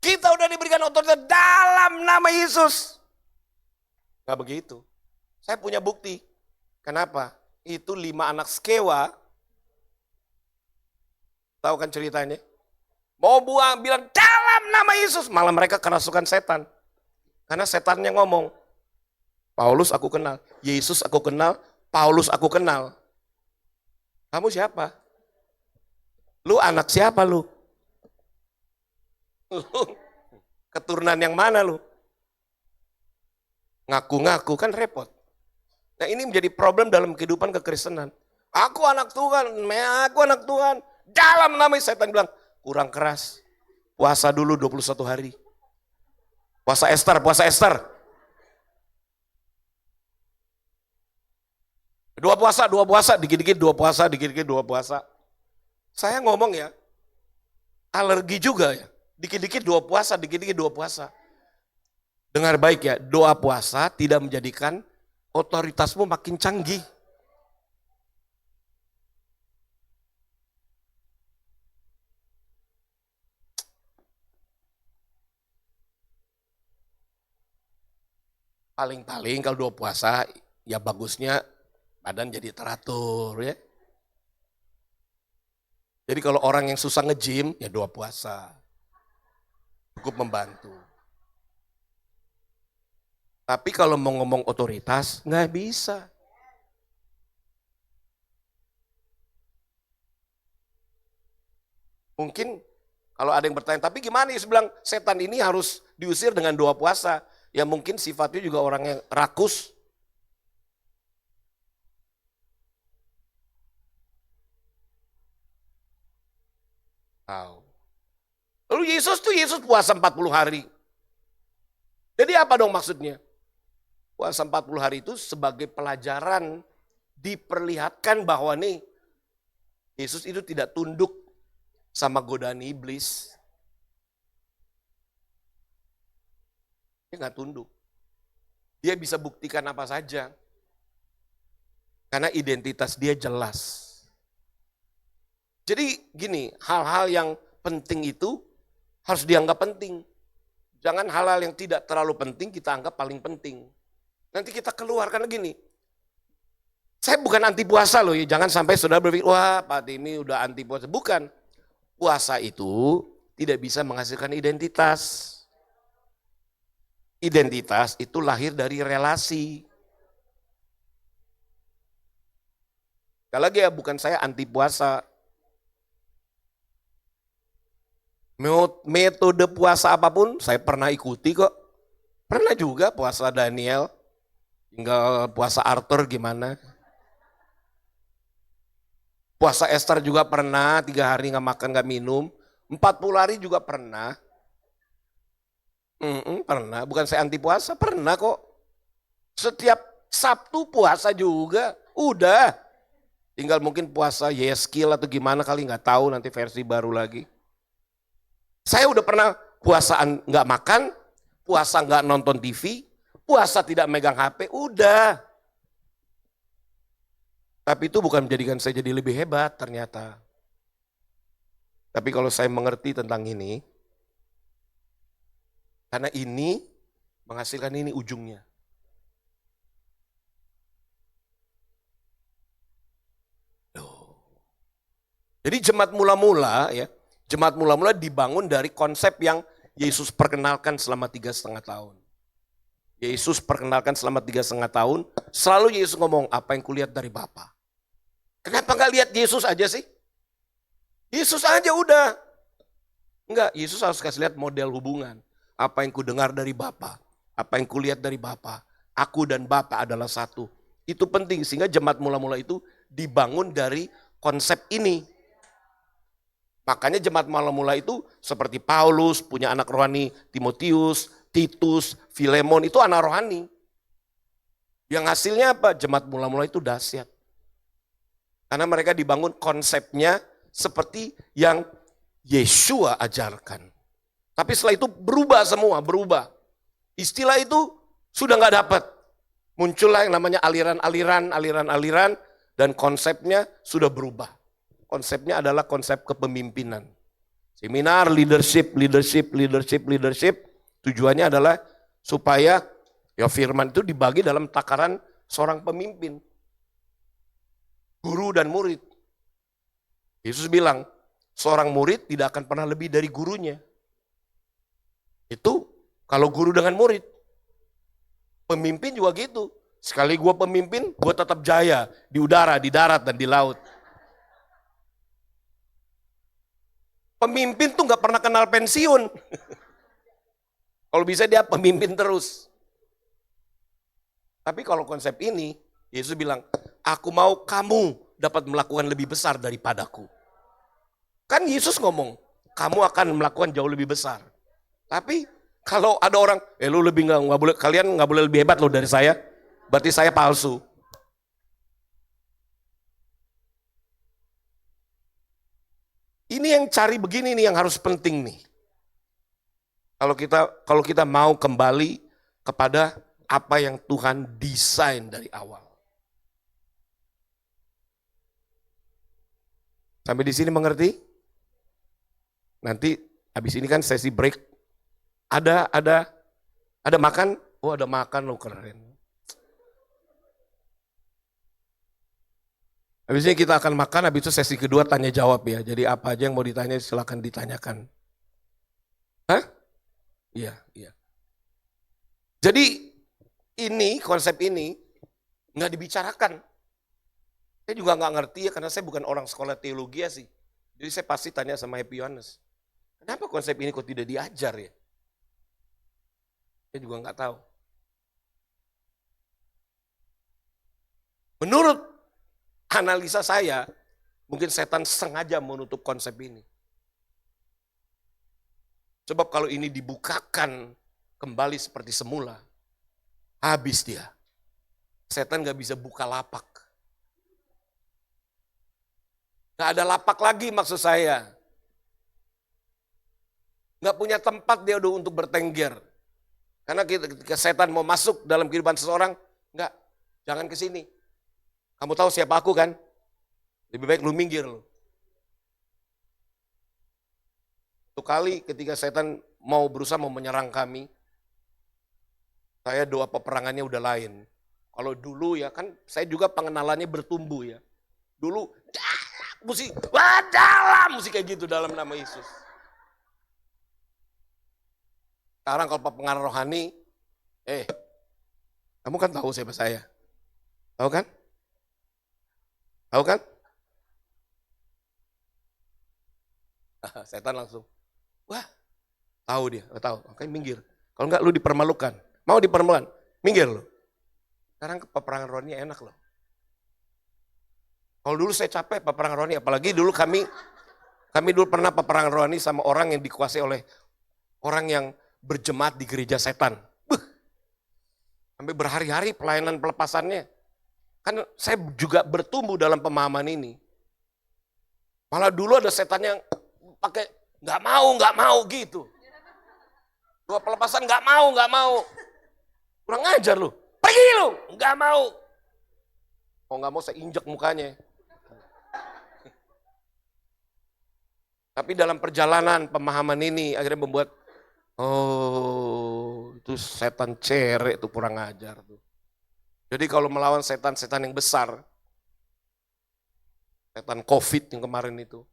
S2: Kita udah diberikan otoritas dalam nama Yesus. Gak begitu. Saya punya bukti. Kenapa? Itu 5 anak Skewa. Tahu kan ceritanya? Mau buang, bilang dalam nama Yesus. Malah mereka kerasukan setan. Karena setannya ngomong, Paulus aku kenal, Yesus aku kenal, Paulus aku kenal. Kamu siapa? Lu anak siapa lu? Keturunan yang mana lu? Ngaku-ngaku kan repot. Nah ini menjadi problem dalam kehidupan kekristenan. Aku anak Tuhan, aku anak Tuhan. Dalam nama setan bilang, kurang keras. Puasa dulu 21 hari. Puasa Esther. Dua puasa, dikit-dikit dua puasa. Saya ngomong ya, alergi juga ya. Dikit-dikit dua puasa. Dengar baik ya, doa puasa tidak menjadikan otoritasmu makin canggih. Paling-paling kalau doa puasa, ya bagusnya badan jadi teratur ya. Jadi kalau orang yang susah nge-gym, ya doa puasa. Cukup membantu. Tapi kalau mau ngomong otoritas, nggak bisa. Mungkin kalau ada yang bertanya, tapi gimana Yesus bilang setan ini harus diusir dengan doa puasa? Ya mungkin sifatnya juga orang yang rakus. Lalu Yesus puasa 40 hari. Jadi apa dong maksudnya? Puasa 40 hari itu sebagai pelajaran diperlihatkan bahwa nih Yesus itu tidak tunduk sama godaan iblis. Dia nggak tunduk. Dia bisa buktikan apa saja. Karena identitas dia jelas. Jadi gini, hal-hal yang penting itu harus dianggap penting. Jangan hal-hal yang tidak terlalu penting kita anggap paling penting. Nanti kita keluar karena gini. Saya bukan anti puasa loh ya, jangan sampai saudara berpikir, wah Pak Timi udah anti puasa. Bukan, puasa itu tidak bisa menghasilkan identitas. Identitas itu lahir dari relasi. Sekali lagi ya, bukan saya anti puasa. Metode puasa apapun saya pernah ikuti kok. Pernah juga puasa Daniel, tinggal puasa Arthur gimana. Puasa Esther juga pernah, 3 hari gak makan gak minum. 40 hari juga pernah. Pernah, bukan saya anti puasa, pernah kok. Setiap Sabtu puasa juga. Udah. Tinggal mungkin puasa Yeskil atau gimana kali, nggak tahu, nanti versi baru lagi. Saya udah pernah puasaan nggak makan, puasa nggak nonton TV, puasa tidak megang HP, udah. Tapi itu bukan menjadikan saya jadi lebih hebat ternyata. Tapi kalau saya mengerti tentang ini, karena ini menghasilkan ini ujungnya. Jadi jemaat mula-mula ya, jemaat mula-mula dibangun dari konsep yang Yesus perkenalkan selama 3,5 tahun. Yesus perkenalkan selama 3,5 tahun, selalu Yesus ngomong, apa yang kulihat dari Bapa. Kenapa gak lihat Yesus aja sih? Yesus aja udah. Enggak, Yesus harus kasih lihat model hubungan. Apa yang kudengar dari Bapa, apa yang kulihat dari Bapa. Aku dan Bapa adalah satu. Itu penting, sehingga jemaat mula-mula itu dibangun dari konsep ini. Makanya jemaat mula-mula itu seperti Paulus, punya anak rohani, Timotius, Titus, Filemon, itu anak rohani. Yang hasilnya apa? Jemaat mula-mula itu dahsyat. Karena mereka dibangun konsepnya seperti yang Yeshua ajarkan. Tapi setelah itu berubah semua, berubah. Istilah itu sudah nggak dapat. Muncullah yang namanya aliran-aliran, dan konsepnya sudah berubah. Konsepnya adalah konsep kepemimpinan. Seminar leadership. Tujuannya adalah supaya ya firman itu dibagi dalam takaran seorang pemimpin. Guru dan murid. Yesus bilang, seorang murid tidak akan pernah lebih dari gurunya. Itu kalau guru dengan murid. Pemimpin juga gitu. Sekali gue pemimpin, gue tetap jaya di udara, di darat, dan di laut. Pemimpin tuh gak pernah kenal pensiun. Kalau bisa dia pemimpin terus. Tapi kalau konsep ini, Yesus bilang, aku mau kamu dapat melakukan lebih besar daripadaku. Kan Yesus ngomong, kamu akan melakukan jauh lebih besar. Tapi kalau ada orang, lu lebih nggak boleh, kalian nggak boleh lebih hebat loh dari saya, berarti saya palsu. Ini yang cari begini nih yang harus penting nih. Kalau kita mau kembali kepada apa yang Tuhan desain dari awal. Sampai di sini mengerti? Nanti habis ini kan sesi break. Ada makan? Oh, ada makan, lo keren. Habis ini kita akan makan, habis itu sesi kedua tanya jawab ya. Jadi apa aja yang mau ditanya silakan ditanyakan. Hah? Iya. Jadi ini, konsep ini nggak dibicarakan. Saya juga nggak ngerti ya, karena saya bukan orang sekolah teologi ya sih. Jadi saya pasti tanya sama Happy Yohanes, kenapa konsep ini kok tidak diajar ya? Saya juga nggak tahu. Menurut analisa saya, mungkin setan sengaja menutup konsep ini. Sebab kalau ini dibukakan kembali seperti semula, habis dia. Setan gak bisa buka lapak. Gak ada lapak lagi maksud saya. Gak punya tempat dia udah untuk bertengger. Karena ketika setan mau masuk dalam kehidupan seseorang, enggak, jangan ke sini. Kamu tahu siapa aku kan? Lebih baik lu minggir lu. Satu kali ketika setan mau berusaha menyerang kami, saya doa peperangannya udah lain. Kalau dulu ya kan saya juga pengenalannya bertumbuh ya. Dulu dalam musik kayak gitu dalam nama Yesus. Sekarang kalau pengaruh rohani, kamu kan tahu siapa saya. Tahu kan? Tahu kan? Setan langsung, wah, tahu dia, tahu, oke minggir. Kalau enggak lu dipermalukan, mau dipermalukan, minggir lu. Sekarang peperangan rohani enak loh. Kalau dulu saya capek peperangan rohani, apalagi dulu kami dulu pernah peperangan rohani sama orang yang dikuasai oleh orang yang berjemaat di gereja setan. Sampai berhari-hari pelayanan pelepasannya. Kan saya juga bertumbuh dalam pemahaman ini. Malah dulu ada setan yang pakai nggak mau gitu. Dua pelepasan nggak mau. Kurang ajar lu. Pergi lu, nggak mau. Oh nggak mau saya injek mukanya. Tapi dalam perjalanan pemahaman ini akhirnya membuat, oh itu setan cerek tuh kurang ajar tuh. Jadi kalau melawan setan-setan yang besar, setan COVID yang kemarin itu,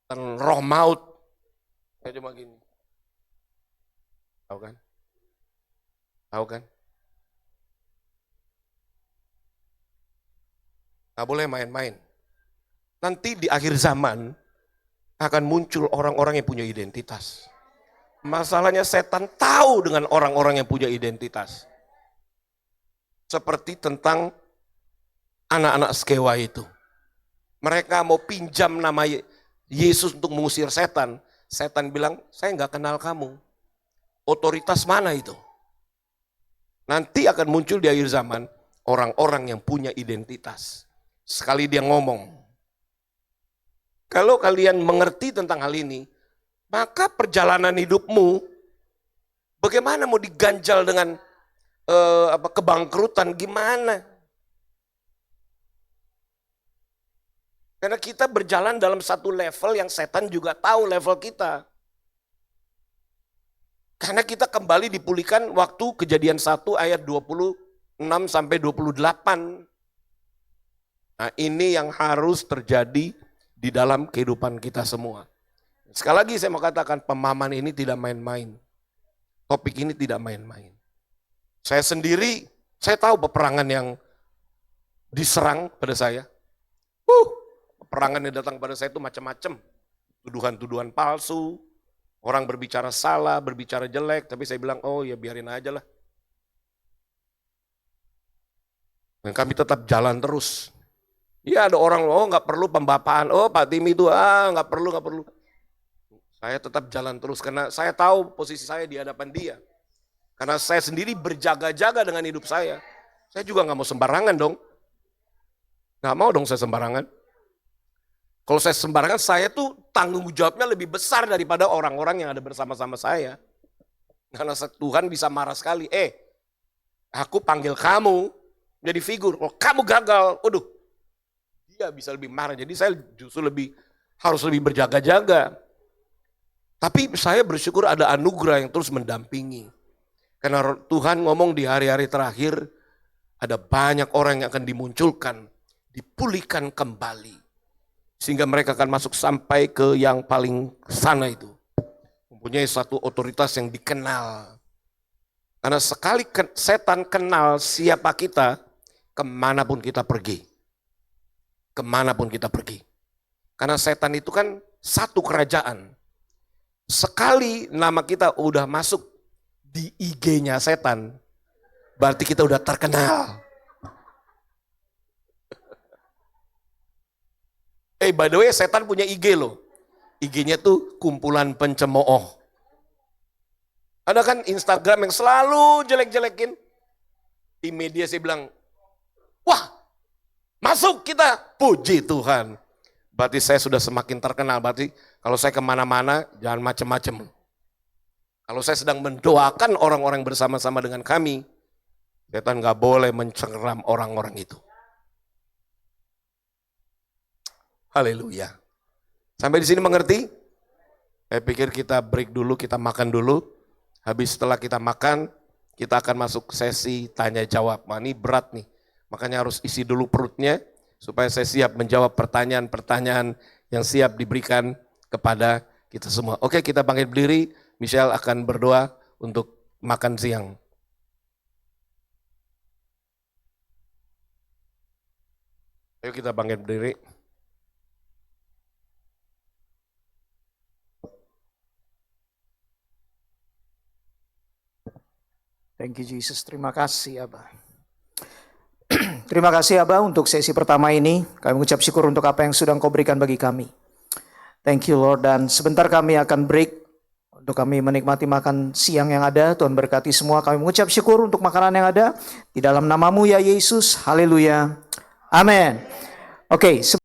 S2: setan roh maut, kayak cuma gini. Tahu kan? Tahu kan? Gak boleh main-main. Nanti di akhir zaman akan muncul orang-orang yang punya identitas. Masalahnya setan tahu dengan orang-orang yang punya identitas. Seperti tentang anak-anak Skewa itu. Mereka mau pinjam nama Yesus untuk mengusir setan. Setan bilang, saya nggak kenal kamu. Otoritas mana itu? Nanti akan muncul di akhir zaman orang-orang yang punya identitas. Sekali dia ngomong, kalau kalian mengerti tentang hal ini, maka perjalanan hidupmu, bagaimana mau diganjal dengan kebangkrutan, gimana? Karena kita berjalan dalam satu level yang setan juga tahu level kita. Karena kita kembali dipulihkan waktu Kejadian 1 ayat 26 sampai 28. Nah ini yang harus terjadi di dalam kehidupan kita semua. Sekali lagi saya mau katakan pemahaman ini tidak main-main. Topik ini tidak main-main. Saya sendiri, saya tahu peperangan yang diserang pada saya. Peperangan yang datang pada saya itu macam-macam. Tuduhan-tuduhan palsu, orang berbicara salah, berbicara jelek, tapi saya bilang, oh ya biarin aja lah. Dan kami tetap jalan terus. Ya ada orang, oh nggak perlu pembapaan, oh Pak Tim itu, nggak perlu. Saya tetap jalan terus karena saya tahu posisi saya di hadapan dia. Karena saya sendiri berjaga-jaga dengan hidup saya. Saya juga nggak mau sembarangan dong. Nggak mau dong saya sembarangan. Kalau saya sembarangan, saya tuh tanggung jawabnya lebih besar daripada orang-orang yang ada bersama-sama saya. Karena Tuhan bisa marah sekali, aku panggil kamu jadi figur, kalau kamu gagal, waduh. Dia bisa lebih marah, jadi saya justru harus lebih berjaga-jaga. Tapi saya bersyukur ada anugerah yang terus mendampingi. Karena Tuhan ngomong di hari-hari terakhir, ada banyak orang yang akan dimunculkan, dipulihkan kembali. Sehingga mereka akan masuk sampai ke yang paling sana itu. Mempunyai satu otoritas yang dikenal. Karena sekali setan kenal siapa kita, kemanapun kita pergi. Kemanapun kita pergi. Karena setan itu kan satu kerajaan. Sekali nama kita udah masuk di IG-nya setan, berarti kita udah terkenal. By the way, setan punya IG loh. IG-nya tuh kumpulan pencemooh. Ada kan Instagram yang selalu jelek-jelekin. Di media saya bilang, wah, masuk kita, puji Tuhan. Berarti saya sudah semakin terkenal, berarti kalau saya kemana-mana jangan macam-macam. Kalau saya sedang mendoakan orang-orang bersama-sama dengan kami, setan gak boleh mencengkeram orang-orang itu. Haleluya. Sampai di sini mengerti? Saya pikir kita break dulu, kita makan dulu. Habis setelah kita makan, kita akan masuk sesi tanya jawab. Nah, ini berat nih. Makanya harus isi dulu perutnya supaya saya siap menjawab pertanyaan-pertanyaan yang siap diberikan kepada kita semua. Oke, kita bangkit berdiri. Michelle akan berdoa untuk makan siang. Ayo kita bangkit berdiri.
S1: Thank you Jesus, terima kasih Abah. Terima kasih Abah untuk sesi pertama ini. Kami mengucap syukur untuk apa yang sudah Engkau berikan bagi kami. Thank you Lord, dan sebentar kami akan break untuk kami menikmati makan siang yang ada. Tuhan berkati semua. Kami mengucap syukur untuk makanan yang ada. Di dalam namamu ya Yesus. Haleluya. Amin. Oke.